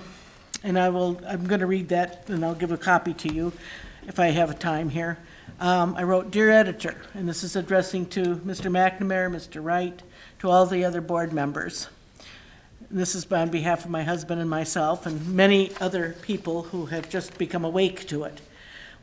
I'm going to read that, and I'll give a copy to you if I have time here. I wrote, "Dear Editor," and this is addressing to Mr. McNamara, Mr. Wright, to all the other board members. This is on behalf of my husband and myself and many other people who have just become awake to it.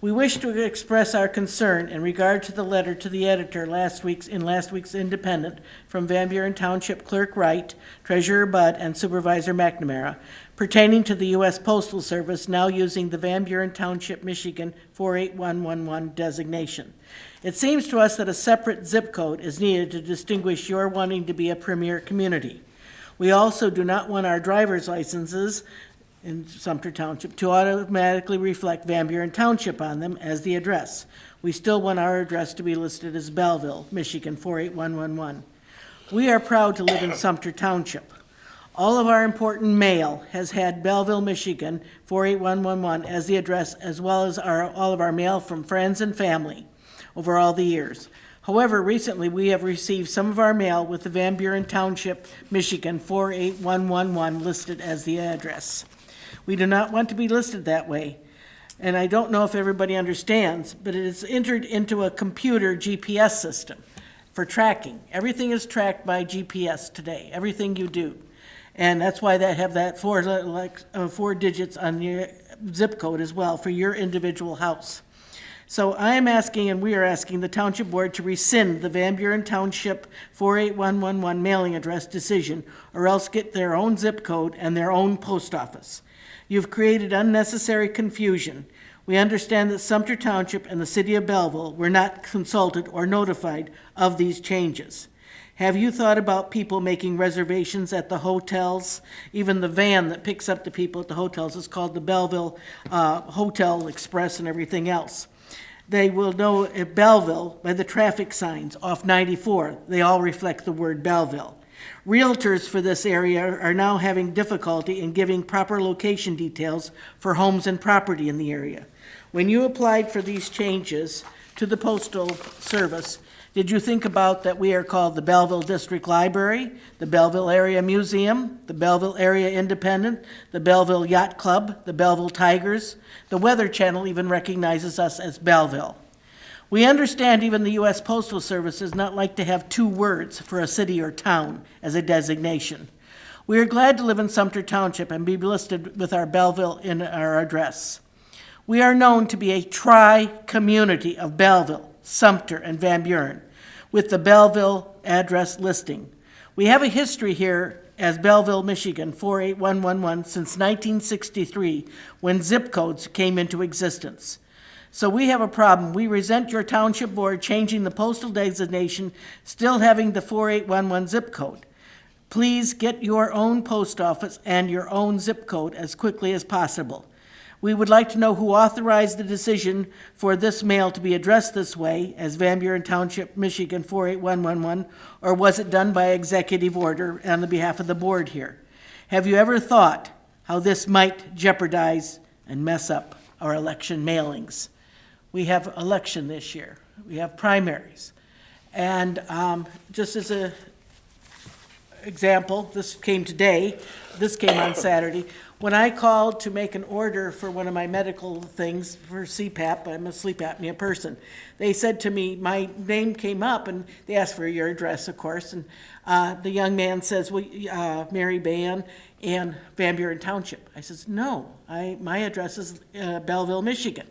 We wish to express our concern in regard to the letter to the editor last week's Independent from Van Buren Township Clerk Wright, Treasurer Budd, and Supervisor McNamara pertaining to the U.S. Postal Service now using the Van Buren Township, Michigan 48111 designation. It seems to us that a separate zip code is needed to distinguish your wanting to be a premier community. We also do not want our driver's licenses in Sumter Township to automatically reflect Van Buren Township on them as the address. We still want our address to be listed as Belleville, Michigan 48111. We are proud to live in Sumter Township. All of our important mail has had Belleville, Michigan 48111 as the address, as well as all of our mail from friends and family over all the years. However, recently we have received some of our mail with the Van Buren Township, Michigan 48111 listed as the address. We do not want to be listed that way, and I don't know if everybody understands, but it is entered into a computer GPS system for tracking. Everything is tracked by GPS today, everything you do. And that's why they have that four digits on your zip code as well for your individual house. So I am asking, and we are asking, the Township Board to rescind the Van Buren Township 48111 mailing address decision, or else get their own zip code and their own post office. You've created unnecessary confusion. We understand that Sumter Township and the City of Belleville were not consulted or notified of these changes. Have you thought about people making reservations at the hotels? Even the van that picks up the people at the hotels is called the Belleville Hotel Express and everything else. They will know at Belleville by the traffic signs off 94. They all reflect the word Belleville. Realtors for this area are now having difficulty in giving proper location details for homes and property in the area. When you applied for these changes to the Postal Service, did you think about that we are called the Belleville District Library, the Belleville Area Museum, the Belleville Area Independent, the Belleville Yacht Club, the Belleville Tigers? The Weather Channel even recognizes us as Belleville. We understand even the U.S. Postal Service does not like to have two words for a city or town as a designation. We are glad to live in Sumter Township and be listed with our Belleville in our address. We are known to be a tri-community of Belleville, Sumter, and Van Buren, with the Belleville address listing. We have a history here as Belleville, Michigan 48111 since 1963, when zip codes came into existence. So we have a problem. We resent your Township Board changing the postal designation, still having the 4811 zip code. Please get your own post office and your own zip code as quickly as possible. We would like to know who authorized the decision for this mail to be addressed this way as Van Buren Township, Michigan 48111, or was it done by executive order on the behalf of the board here? Have you ever thought how this might jeopardize and mess up our election mailings? We have election this year. We have primaries. And just as an example, this came today, this came on Saturday. When I called to make an order for one of my medical things for CPAP, I'm a sleep apnea person, they said to me, my name came up, and they asked for your address, of course, and the young man says, well, Mary Ban and Van Buren Township. I says, no, my address is Belleville, Michigan.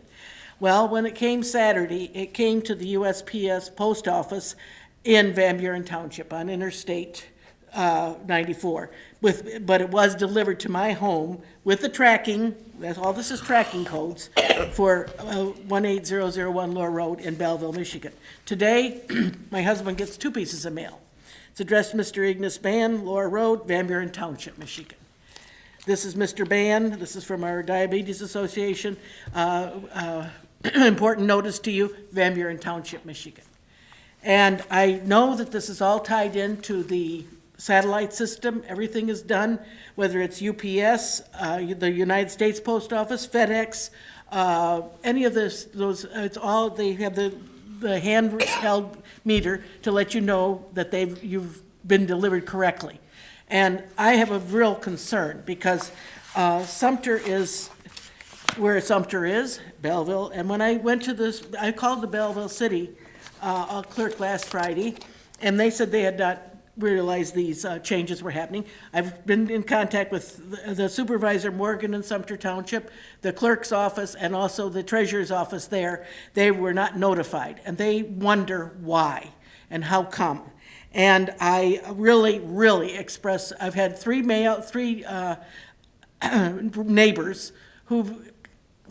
Well, when it came Saturday, it came to the USPS post office in Van Buren Township on Interstate 94. But it was delivered to my home with the tracking, all this is tracking codes, for 18001 Lower Road in Belleville, Michigan. Today, my husband gets 2 pieces of mail. It's addressed to Mr. Ignis Ban, Lower Road, Van Buren Township, Michigan. This is Mr. Ban, this is from our Diabetes Association. Important notice to you, Van Buren Township, Michigan. And I know that this is all tied into the satellite system. Everything is done, whether it's UPS, the United States Post Office, FedEx, any of those, it's all, they have the handheld meter to let you know that you've been delivered correctly. And I have a real concern because Sumter is where Sumter is, Belleville, and when I went to this, I called the Belleville City clerk last Friday, and they said they had not realized these changes were happening. I've been in contact with the supervisor Morgan in Sumter Township, the clerk's office, and also the treasurer's office there. They were not notified, and they wonder why and how come. And I really, really express, I've had three neighbors who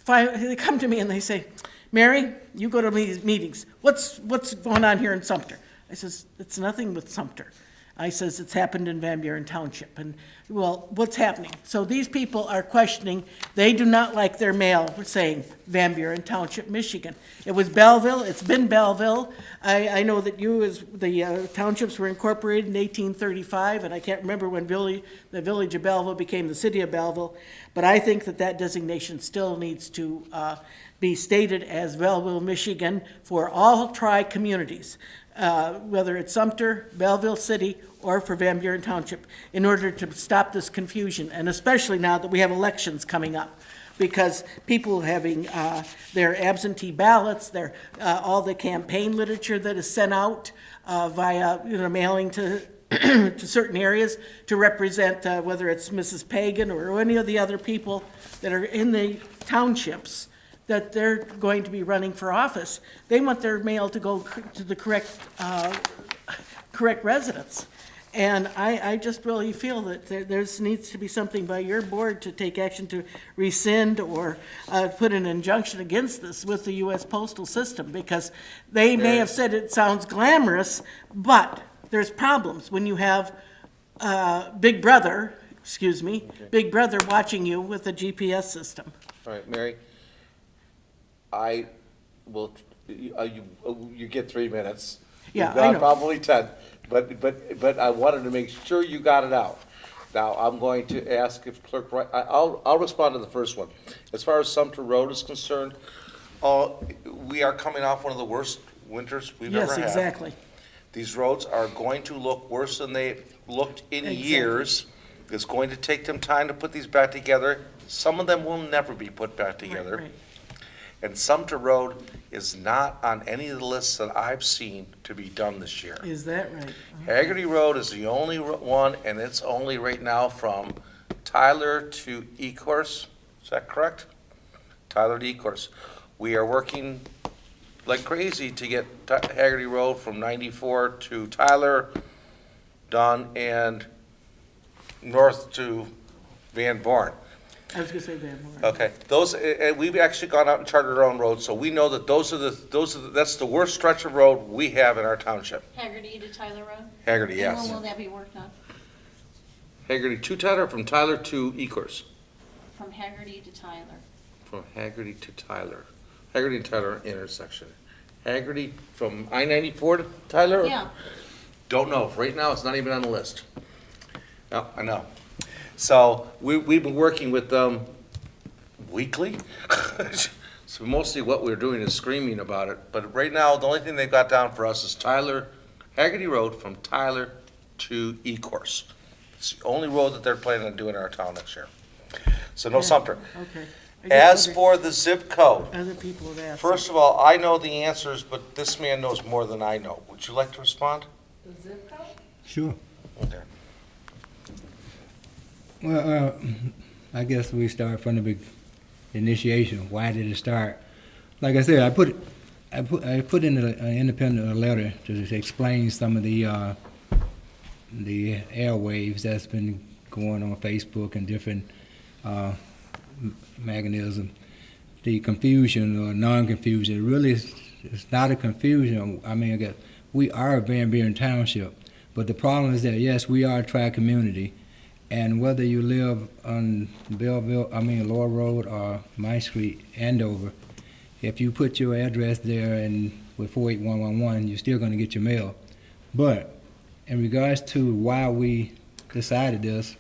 they come to me and they say, Mary, you go to these meetings. What's going on here in Sumter? I says, it's nothing with Sumter. I says, it's happened in Van Buren Township. And, well, what's happening? So these people are questioning. They do not like their mail saying Van Buren Township, Michigan. It was Belleville. It's been Belleville. I know that the townships were incorporated in 1835, and I can't remember when the village of Belleville became the city of Belleville. But I think that designation still needs to be stated as Belleville, Michigan for all tri-communities. Whether it's Sumter, Belleville City, or for Van Buren Township, in order to stop this confusion, and especially now that we have elections coming up, because people having their absentee ballots, all the campaign literature that is sent out via mailing to to certain areas to represent whether it's Mrs. Pagan or any of the other people that are in the townships that they're going to be running for office. They want their mail to go to the correct residence. And I just really feel that there needs to be something by your board to take action to rescind or put an injunction against this with the U.S. postal system, because they may have said it sounds glamorous, but there's problems when you have Big Brother watching you with a GPS system. All right, Mary, I will, you get 3 minutes. Yeah, You've got I know. probably 10, but I wanted to make sure you got it out. Now, I'm going to ask if Clerk Wright, I'll respond to the first one. As far as Sumter Road is concerned, we are coming off one of the worst winters we've ever had. Yes, exactly. These roads are going to look worse than they looked in years. It's going to take them time to put these back together. Some of them will never be put back together. Right. And Sumter Road is not on any of the lists that I've seen to be done this year. Is that right? Haggerty Road is the only one, and it's only right now from Tyler to Ecorse. Is that correct? Tyler to Ecorse. We are working like crazy to get Haggerty Road from 94 to Tyler done and north to Van Born. I was gonna say Van Born. Okay, those, and we've actually gone out and charted our own roads, so we know that that's the worst stretch of road we have in our township. Haggerty to Tyler Road? Haggerty, And yes. when will that be worked on? Haggerty to Tyler, or from Tyler to Ecorse? From Haggerty to Tyler. From Haggerty to Tyler. Haggerty and Tyler intersection. Haggerty from I-94 to Tyler? Yeah. Don't know. Right now, it's not even on the list. No, I know. So we've been working with them weekly. So mostly what we're doing is screaming about it. But right now, the only thing they've got down for us is Haggerty Road from Tyler to Ecorse. It's the only road that they're planning on doing in our town next year. So no Sumter. Okay. I guess As other- for the zip code, Other people have asked. first of all, I know the answers, but this man knows more than I know. Would you like to respond? The zip code? Sure. Okay. Well, I guess we start from the initiation. Why did it start? Like I said, I put in an independent letter to explain some of the airwaves that's been going on Facebook and different mechanisms. The confusion or non-confusion, really, it's not a confusion. I mean, again, we are Van Buren Township, but the problem is that, yes, we are a tri-community, and whether you live on Lower Road or My Street, Andover, if you put your address there and with 48111, you're still gonna get your mail. But in regards to why we decided this,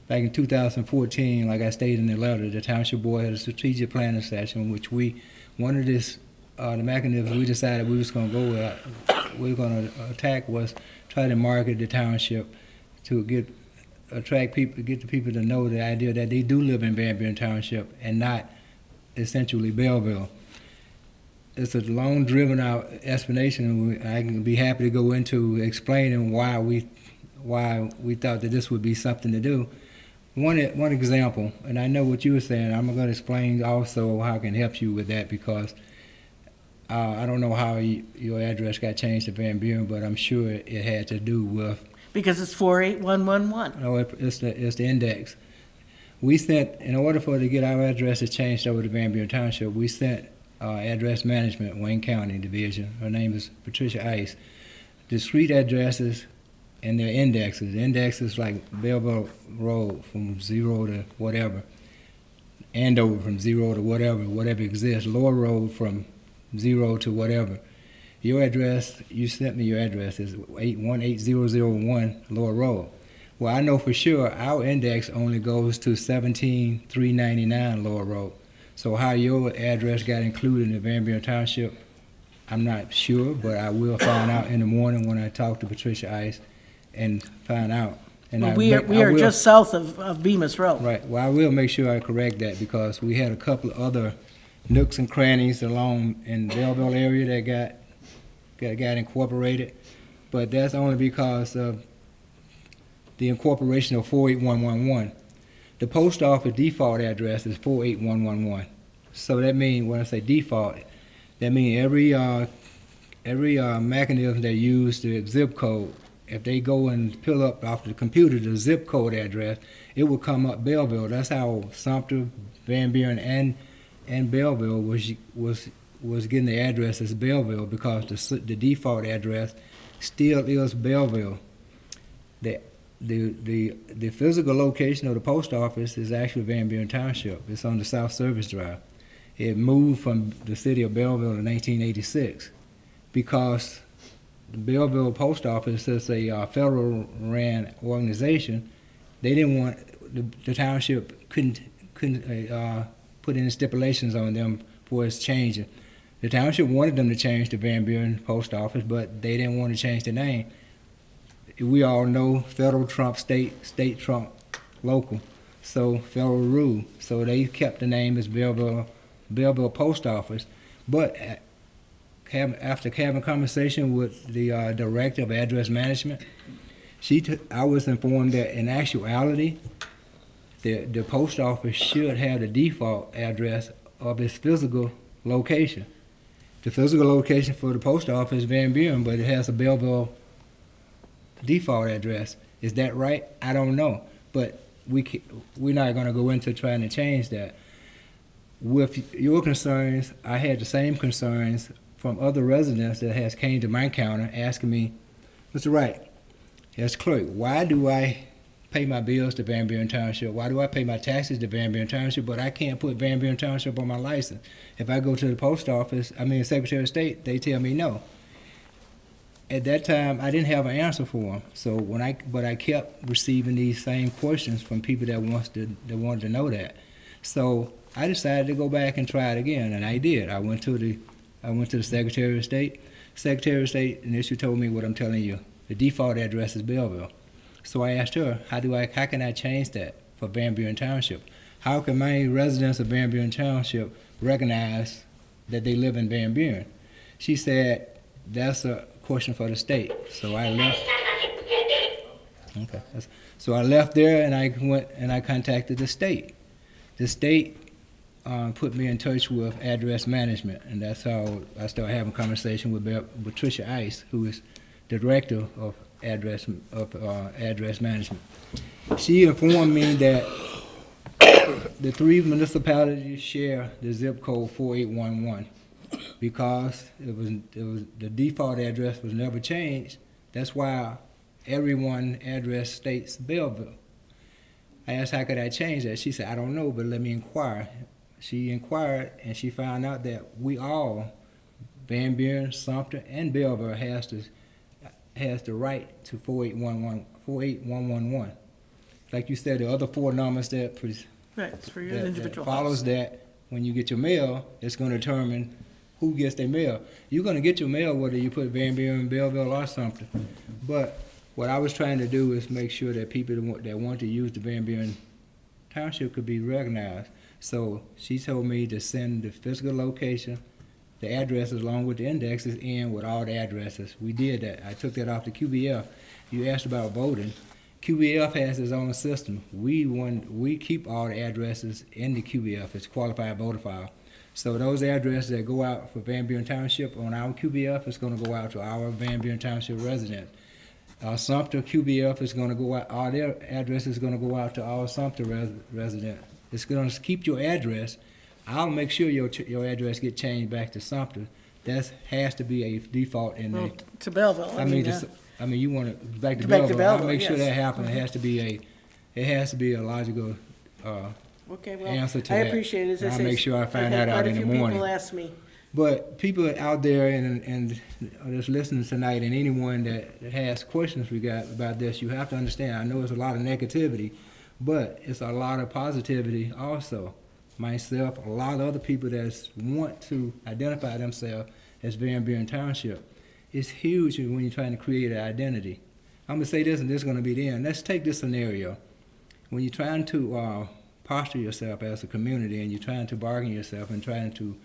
back in 2014, like I stated in the letter, the Township Board had a strategic planning session, which one of the mechanisms we decided we was gonna go with, we were gonna attack was try to market the township to attract people, get the people to know the idea that they do live in Van Buren Township and not essentially Belleville. It's a long driven out explanation. I can be happy to go into explaining why we thought that this would be something to do. One example, and I know what you were saying, I'm going to explain also how I can help you with that, because I don't know how your address got changed to Van Buren, but I'm sure it had to do with, Because it's 48111. no, it's the index. We sent, in order for it to get our addresses changed over to Van Buren Township, we sent Address Management, Wayne County Division. Her name is Patricia Ice. The street addresses and their indexes. Indexes like Belleville Road from 0 to whatever. Andover from 0 to whatever exists. Lower Road from 0 to whatever. Your address, you sent me your address, is 18001 Lower Road. Well, I know for sure our index only goes to 17399 Lower Road. So how your address got included in the Van Buren Township, I'm not sure, but I will find out in the morning when I talk to Patricia Ice and find out. And Well, we are just south of Bemis Road. Right, well, I will make sure I correct that, because we had a couple of other nooks and crannies along in Belleville area that got incorporated, but that's only because of the incorporation of 48111. The post office default address is 48111. So that means, when I say default, that means every mechanism they use the zip code, if they go and pull up off the computer the zip code address, it will come up Belleville. That's how Sumter, Van Buren, and Belleville was getting the address as Belleville, because the default address still is Belleville. The physical location of the post office is actually Van Buren Township. It's on the South Service Drive. It moved from the city of Belleville in 1986 because the Belleville Post Office is a federal ran organization. They didn't want, the township couldn't put any stipulations on them for its changing. The township wanted them to change the Van Buren Post Office, but they didn't want to change the name. We all know federal trump state, state trump local, so federal rule. So they kept the name as Belleville Post Office. But after having a conversation with the director of address management, I was informed that in actuality, the post office should have the default address of its physical location. The physical location for the post office is Van Buren, but it has a Belleville default address. Is that right? I don't know, but we're not going to go into trying to change that. With your concerns, I had the same concerns from other residents that has came to my counter asking me, Mr. Wright, as clerk, why do I pay my bills to Van Buren Township? Why do I pay my taxes to Van Buren Township, but I can't put Van Buren Township on my license? If I go to the post office, Secretary of State, they tell me no. At that time, I didn't have an answer for them. So but I kept receiving these same questions from people that wanted to know that. So I decided to go back and try it again, and I did. I went to the Secretary of State. Secretary of State initially told me what I'm telling you. The default address is Belleville. So I asked her, how can I change that for Van Buren Township? how can my residents of Van Buren Township recognize that they live in Van Buren? She said, that's a question for the state. So I left. Okay. So I left there and I went and I contacted the state. The state put me in touch with address management, and that's how I started having a conversation with Patricia Ice, who is the director of address management. She informed me that the 3 municipalities share the zip code 4811 because it was the default address was never changed. That's why everyone address states Belleville. I asked how could I change that. She said, I don't know, but let me inquire. She inquired and she found out that we all, Van Buren, Sumter, and Belleville has the right to 48111. Like you said, the other 4 numbers that Right, it's for your that individual follows house. that when you get your mail, it's going to determine who gets their mail. You're going to get your mail whether you put Van Buren, Belleville, or something. But what I was trying to do is make sure that people that want to use the Van Buren Township could be recognized. So she told me to send the physical location, the addresses along with the indexes in with all the addresses. We did that. I took that off the QBF. You asked about voting. QBF has its own system. We keep all the addresses in the QBF. It's qualified voter file. So those addresses that go out for Van Buren Township on our QBF is going to go out to our Van Buren Township residents. Sumter QBF is going to go out, all their addresses is going to go out to all Sumter residents. It's going to keep your address. I'll make sure your address get changed back to Sumter. That has to be a default in Well, there. to Belleville, I mean, you want to back to Back to Belleville. I'll Belleville, make sure yes. that happens. It has to be a logical okay, well, answer to I that. appreciate it. As I I'll say, make sure I find I've had that out quite a in the few morning. people ask me. But people out there and that's listening tonight, and anyone that has questions about this, you have to understand. I know it's a lot of negativity, but it's a lot of positivity also. Myself, a lot of other people that want to identify themselves as Van Buren Township. It's huge when you're trying to create an identity. I'm gonna say this, and this is gonna be the end. Let's take this scenario. When you're trying to posture yourself as a community, and you're trying to bargain yourself and trying to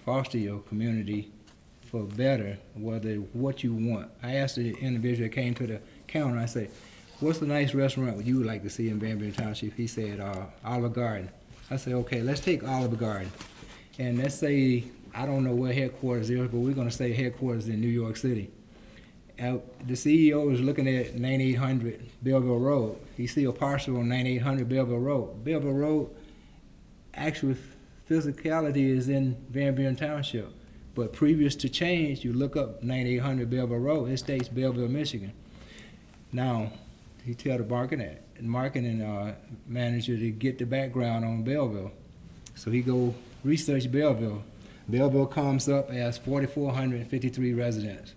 foster your community for better, whether what you want. I asked the individual that came to the counter, I said, what's the nice restaurant you would like to see in Van Buren Township? He said, Olive Garden. I said, okay, let's take Olive Garden. And let's say, I don't know where headquarters is, but we're gonna say headquarters in New York City. The CEO is looking at 9800 Belleville Road. He see a parcel on 9800 Belleville Road. Belleville Road, actually, physicality is in Van Buren Township. But previous to change, you look up 9800 Belleville Road, it states Belleville, Michigan. Now, he tell the marketing manager to get the background on Belleville. So he go research Belleville. Belleville comes up as 4,453 residents.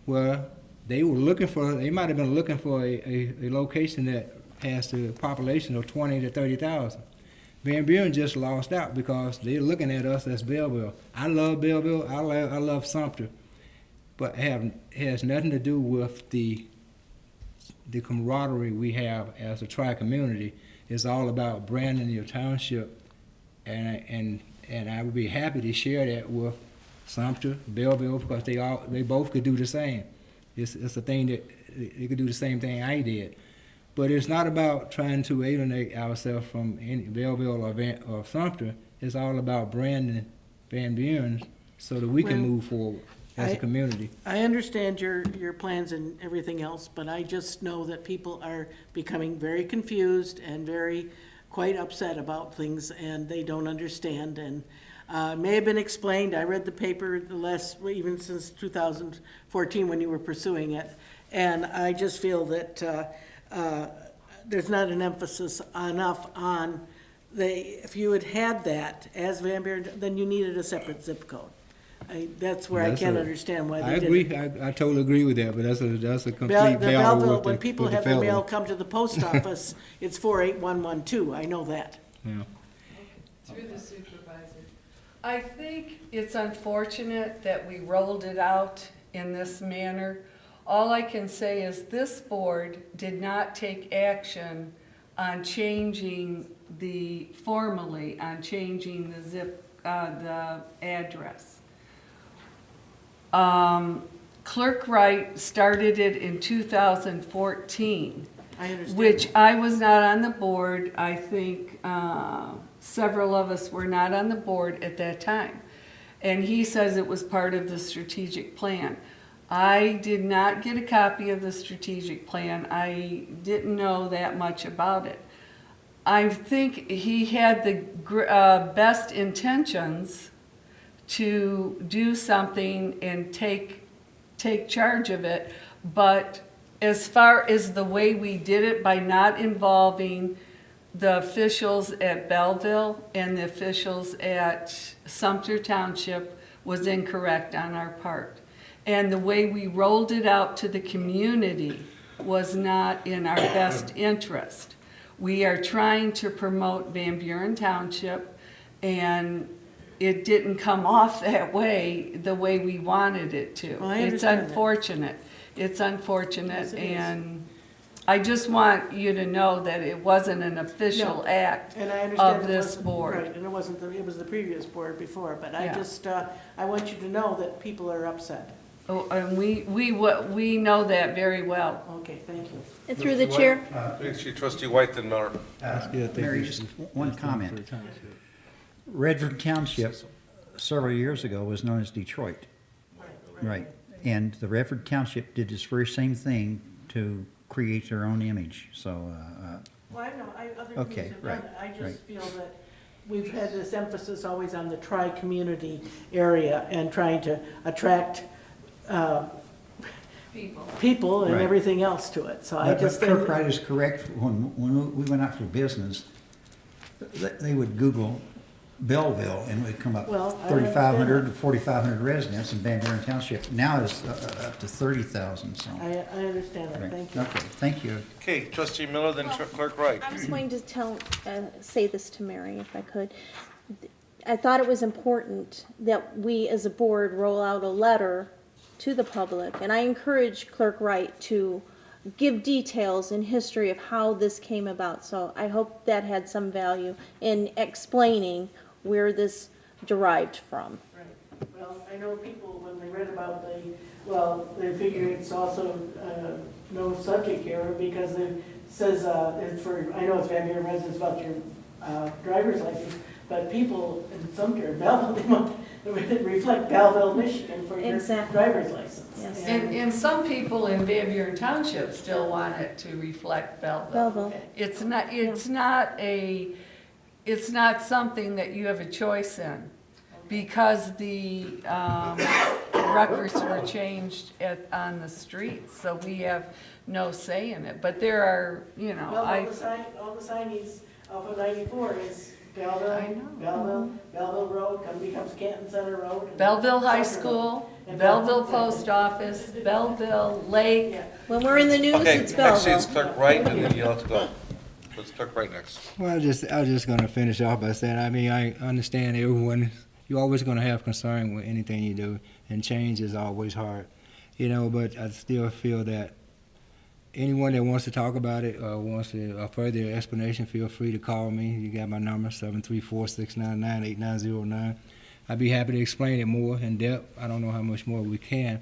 Well, they might have been looking for a location that has the population of 20 to 30,000. Van Buren just lost out because they're looking at us as Belleville. I love Belleville, I love Sumter, but it has nothing to do with the camaraderie we have as a tri-community. It's all about branding your township, and I would be happy to share that with Sumter, Belleville, because they both could do the same. It's a thing that they could do the same thing I did. But it's not about trying to alienate ourselves from any Belleville or Sumter. It's all about branding Van Buren so that we can Well, move forward as a community. I understand your plans and everything else, but I just know that people are becoming very confused and quite upset about things, and they don't understand. And it may have been explained. I read the paper even since 2014 when you were pursuing it, and I just feel that there's not an emphasis enough on if you had that as Van Buren, then you needed a separate zip code. That's where I can't understand why they did it. I agree. I totally agree with that, but that's a complete The battle Belleville, with when people with have their mail federal. come to the post office, it's 48112, I know that. Yeah. Through the supervisor. I think it's unfortunate that we rolled it out in this manner. All I can say is this board did not take action on changing formally on changing the address. Clerk Wright started it in 2014. I understand. Which I was not on the board. I think several of us were not on the board at that time. And he says it was part of the strategic plan. I did not get a copy of the strategic plan. I didn't know that much about it. I think he had the best intentions to do something and take charge of it, but as far as the way we did it, by not involving the officials at Belleville and the officials at Sumter Township, was incorrect on our part. And the way we rolled it out to the community was not in our best interest. We are trying to promote Van Buren Township, and it didn't come off that way, the way we wanted it to. Well, I It's understand that. unfortunate. It's unfortunate, Yes, it is. and I just want you to know that it wasn't an official No. act And I understand of it this wasn't- board. Right, and it wasn't, it was the previous board before, but I Yeah. just, I want you to know that people are upset. Oh, and we know that very well. Okay, thank you. And through the chair, Actually, Trustee White, then Miller. Still think Mary, we just should- one comment. Redford Township several years ago was known as Detroit. Right. And the Redford Township did this very same thing to create their own image. So, Well, I know, other Okay, communities have done right, it. I right. just feel that we've had this emphasis always on the tri-community area and trying to attract people and Right. everything else to it. So I but just Kirk think, Wright is correct. When we went out for business, they would Google Belleville and it would come up Well, I 3,500 to 4,500 residents in Van Buren Township. Now it's up to 30,000, so. I understand that, Right. thank you. Okay, thank you. Okay, Trustee Miller, then Clerk Wright. I was going to say this to Mary if I could. I thought it was important that we as a board roll out a letter to the public, and I encourage Clerk Wright to give details and history of how this came about. So I hope that had some value in explaining where this derived from. Right. Well, I know people, when they read about they figure it's also no subject here because it says, it's for, I know it's Van Buren residents about your driver's license, but people in Sumter, Belleville, they want to reflect Belleville, Michigan for your Exactly. driver's license. Yes. And some people in Van Buren Township still want it to reflect Belleville. Belleville. It's not something that you have a choice in, because the records were changed on the streets, so we have no say in it. But there are, Well, all the signees off of 94 is Belleville, Belleville Road, becomes Canton Center Road. and Belleville High Sumter Road. School, And Belleville Post Office, Belleville Lake. Yeah. When we're in the news, Okay, it's next is Belleville. Clerk Wright, and then you'll have to go. Let's Clerk Wright next. Well, I was just gonna finish off by saying, I mean, I understand everyone, you're always gonna have concern with anything you do, and change is always hard, but I still feel that anyone that wants to talk about it or wants a further explanation, feel free to call me. You got my number, 734-699-8909. I'd be happy to explain it more in depth. I don't know how much more we can.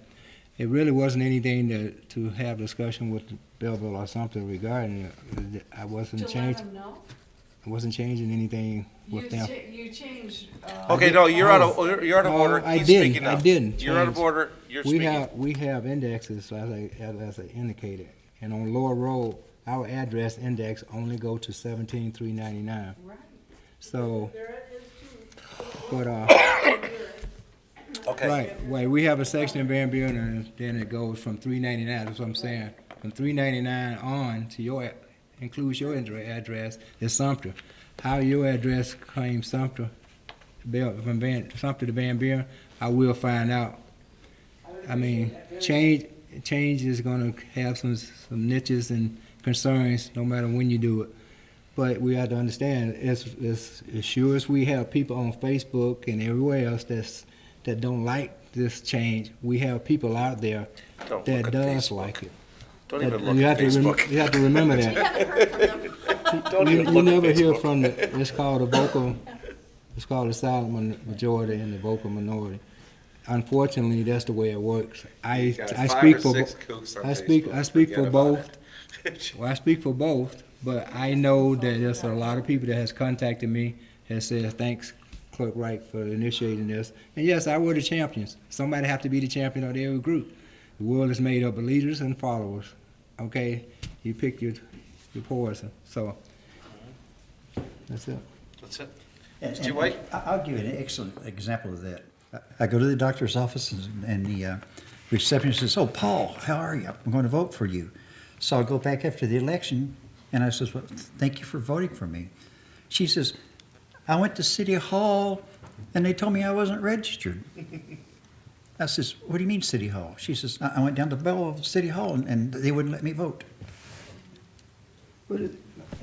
It really wasn't anything to have discussion with Belleville or something regarding it. I wasn't changing. I wasn't changing anything with them. You changed. Okay, no, you're out of order. I He's didn't. speaking now. I didn't You're out of change. order. You're speaking. We have indexes, as I indicated, and on Lower Road, our address index only go to 17,399. Right. So, but Okay. right, we have a section in Van Buren, and then it goes from 399. That's what I'm saying. From 399 on to includes your address is Sumter. How your address claims Sumter, from Sumter to Van Buren, I will find out. I mean, change is gonna have some niches and concerns no matter when you do it. But we have to understand, as sure as we have people on Facebook and everywhere else that don't like this change, we have people out there Don't that look at does Facebook. like it. Don't even That- look you at have to Facebook. you have to remember We that. haven't heard from them. Don't You even look at never hear Facebook. from the, it's called the vocal, it's called the silent majority and the vocal minority. Unfortunately, that's the way it works. I Got I 5 speak or for, 6 kooks on I speak Facebook. for Forget about both. it. Well, I speak for both, but I know that there's a lot of people that has contacted me, has said, thanks, Clerk Wright, for initiating this. And yes, I were the champions. Somebody have to be the champion of every group. The world is made up of leaders and followers, okay? You pick your poison, so, that's it. That's it. And- Mr. and White? I'll give you an excellent example of that. I go to the doctor's office and the receptionist says, "Oh, Paul, how are you? I'm going to vote for you." So I go back after the election and I says, "Well, thank you for voting for me." She says, "I went to City Hall and they told me I wasn't registered." I says, "What do you mean City Hall?" She says, "I went down to Belleville City Hall and they wouldn't let me vote."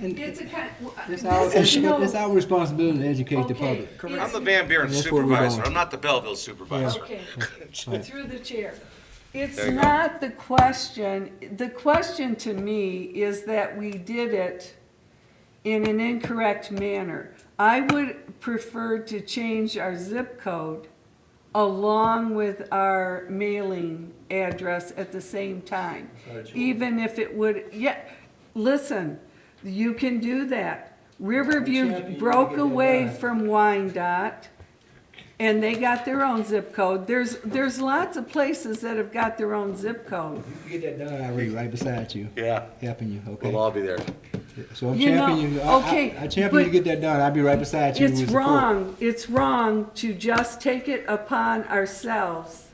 It's a kind, It's our, this is no. it's our responsibility to educate the Okay, public. I'm the Van Buren That's what we're supervisor. doing. I'm not the Belleville supervisor. Okay, Right. through the chair. It's There you go. not the question, the question to me is that we did it in an incorrect manner. I would prefer to change our zip code along with our mailing address at the same time. Even if it would, yeah, listen, you can do that. Riverview broke away from Wyandotte, and they got their own zip code. There's lots of places that have got their own zip code. You get that done, I'll be right beside you, Yeah, helping you, okay? we'll all be there. So I'm You know, championing you. okay, I champion you to but get that done. I'll be right beside you. It's with support. it's wrong to just take it upon ourselves.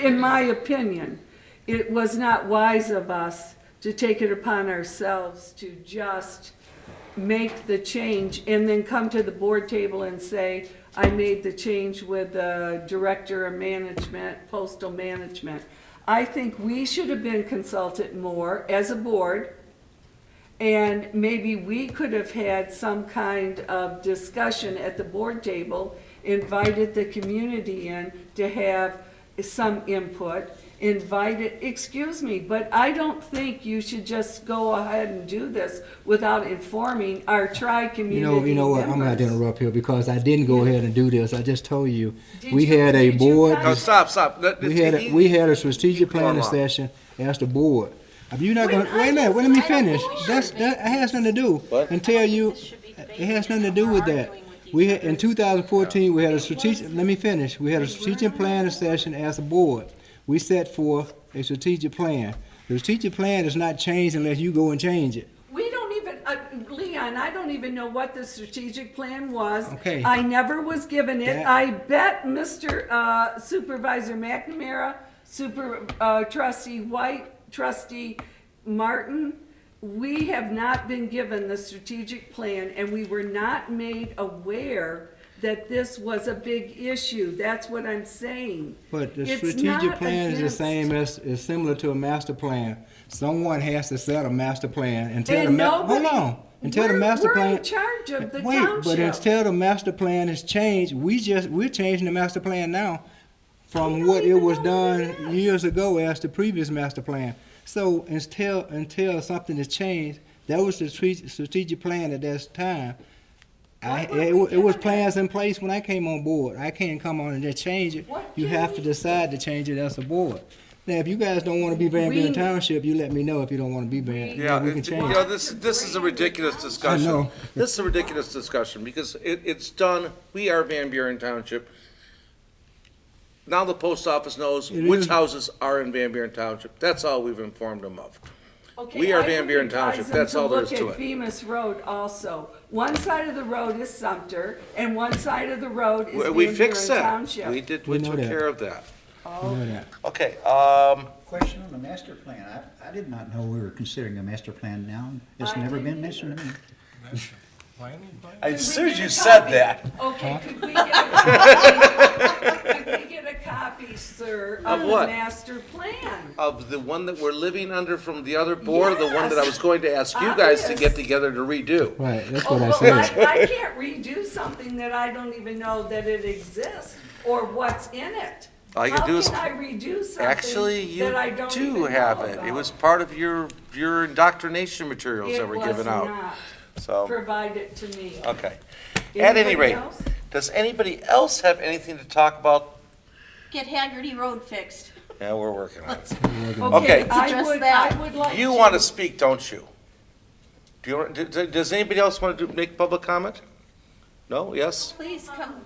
In my opinion, it was not wise of us to take it upon ourselves to just make the change and then come to the board table and say, I made the change with the director of management, postal management. I think we should have been consulted more as a board. And maybe we could have had some kind of discussion at the board table, invited the community in to have some input, excuse me, but I don't think you should just go ahead and do this without informing our tri-community members. You know what, I'm gonna have to interrupt here because I didn't go ahead and do this. I just told you, Did we you- had a did you board, guys- No, stop. we had a strategic Keep going planning along. session as the board. If you're not When gonna, I wait a minute, was- let me I don't finish. think we That has nothing to do. What? Until you, it has nothing to do with that. We had, in 2014, we had a strategic, let me finish. We had a strategic planning session as a board. We set forth a strategic plan. The strategic plan is not changed unless you go and change it. We don't even, Leon, I don't even know what the strategic plan was. Okay. I never was given it. That- I bet Mr. Supervisor McNamara, Trustee White, Trustee Martin, we have not been given the strategic plan, and we were not made aware that this was a big issue. That's what I'm saying. But the It's strategic not plan is the against- same as, is similar to a master plan. Someone has to set a master plan until the, And hold nobody- on, until the master plan. We're in charge of the Wait, but township. until the master plan is changed, we're changing the master plan now from don't what it even was know what it done is. years ago as the previous master plan. So until something is changed, that was the strategic plan at that time. What were It we was given? plans in place when I came on board. I can't come on and just change it. What You can have we- to decide to change it as a board. Now, if you guys don't want to be Van We- Buren Township, you let me know if you don't want to be Van. Yeah, We can change. this is a ridiculous discussion. I know. This is a ridiculous discussion because it's done. We are Van Buren Township. Now the post office knows It which is- houses are in Van Buren Township. That's all we've informed them of. Okay, We are I Van would Buren advise Township. them That's all there is to look at it. Bemis Road also. One side of the road is Sumter, and one side of the road is Van We Buren fixed that. Township. We did, We we know took that. care of that. You know that. Okay, Question on the master plan. I did not know we were considering a master plan now. It's never been mentioned to me. as soon as you said that, Okay, could we get a copy? Could we get a copy, sir, Of of the what? master plan? of the one that we're living under from the other board, the one that I was going to ask you Yes, guys to obvious. get together to redo. Right, that's Oh, what I well, said. I can't redo something that I don't even know that it exists or what's in it. All you can do is- How can I redo Actually, something you that I don't even do know have it. It about? was part of your indoctrination materials that It were was given out. not. So, provide it to me. okay. At any Anybody rate, else? does anybody else have anything to talk about? Get Haggerty Road fixed. Yeah, we're working on it. Okay, Okay. I Address would, that. I would like You want to speak, don't you? Do you, does anybody else want to make public comment? No, yes? Please come.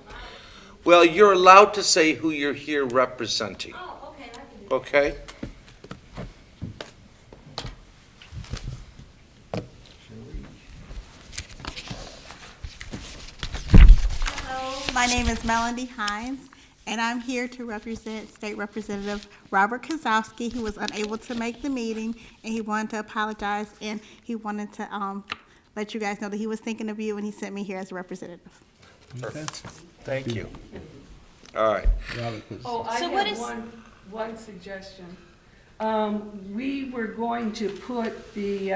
Well, you're allowed to say who you're here representing, Oh, okay, I can do okay? Hello, my name is Melanie Hines, and I'm here to represent State Representative Robert Kozowski, who was unable to make the meeting, and he wanted to apologize, and he wanted to let you guys know that he was thinking of you, and he sent me here as a representative. Perfect. Thank you. All right. Oh, I So what have is- one suggestion. We were going to put the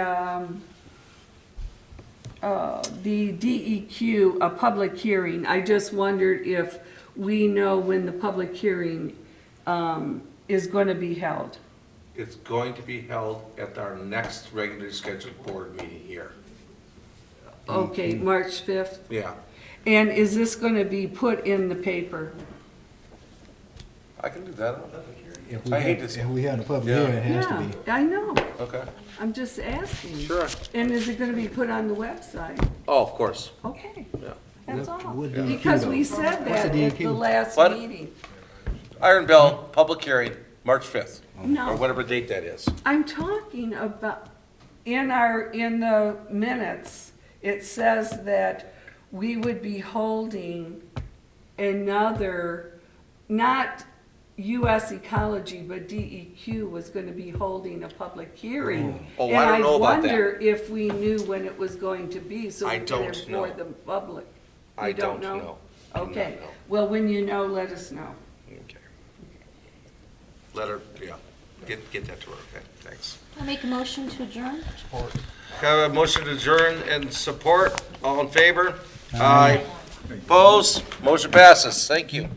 DEQ, a public hearing. I just wondered if we know when the public hearing is going to be held. It's going to be held at our next regularly scheduled board meeting here. Okay, March 5th. Yeah. And is this going to be put in the paper? I can do that. If we I hate have- this- If we have a public Yeah. hearing, it has to Yeah, be. I know. Okay. I'm just asking. Sure. And is it going to be put on the website? Oh, of course. Okay, Yeah. that's all. What DEQ Because though? we said What's that the at the DEQ? last What? meeting. Iron Bell, public hearing, March 5th, or No, whatever date that is. I'm talking about, in the minutes, it says that we would be holding another, not US Ecology, but DEQ was gonna be holding a public hearing. Oh, I don't know about that. And I wonder if we knew when it was going to be, so I we could don't inform know. the public. I You don't know. Do not Okay, know. well, when you know, let us know. Okay. Let her, yeah, get that to her, okay, thanks. I'll make a motion to adjourn. Have a motion to adjourn and support, all in favor? Aye. Opposed? Motion passes, thank you.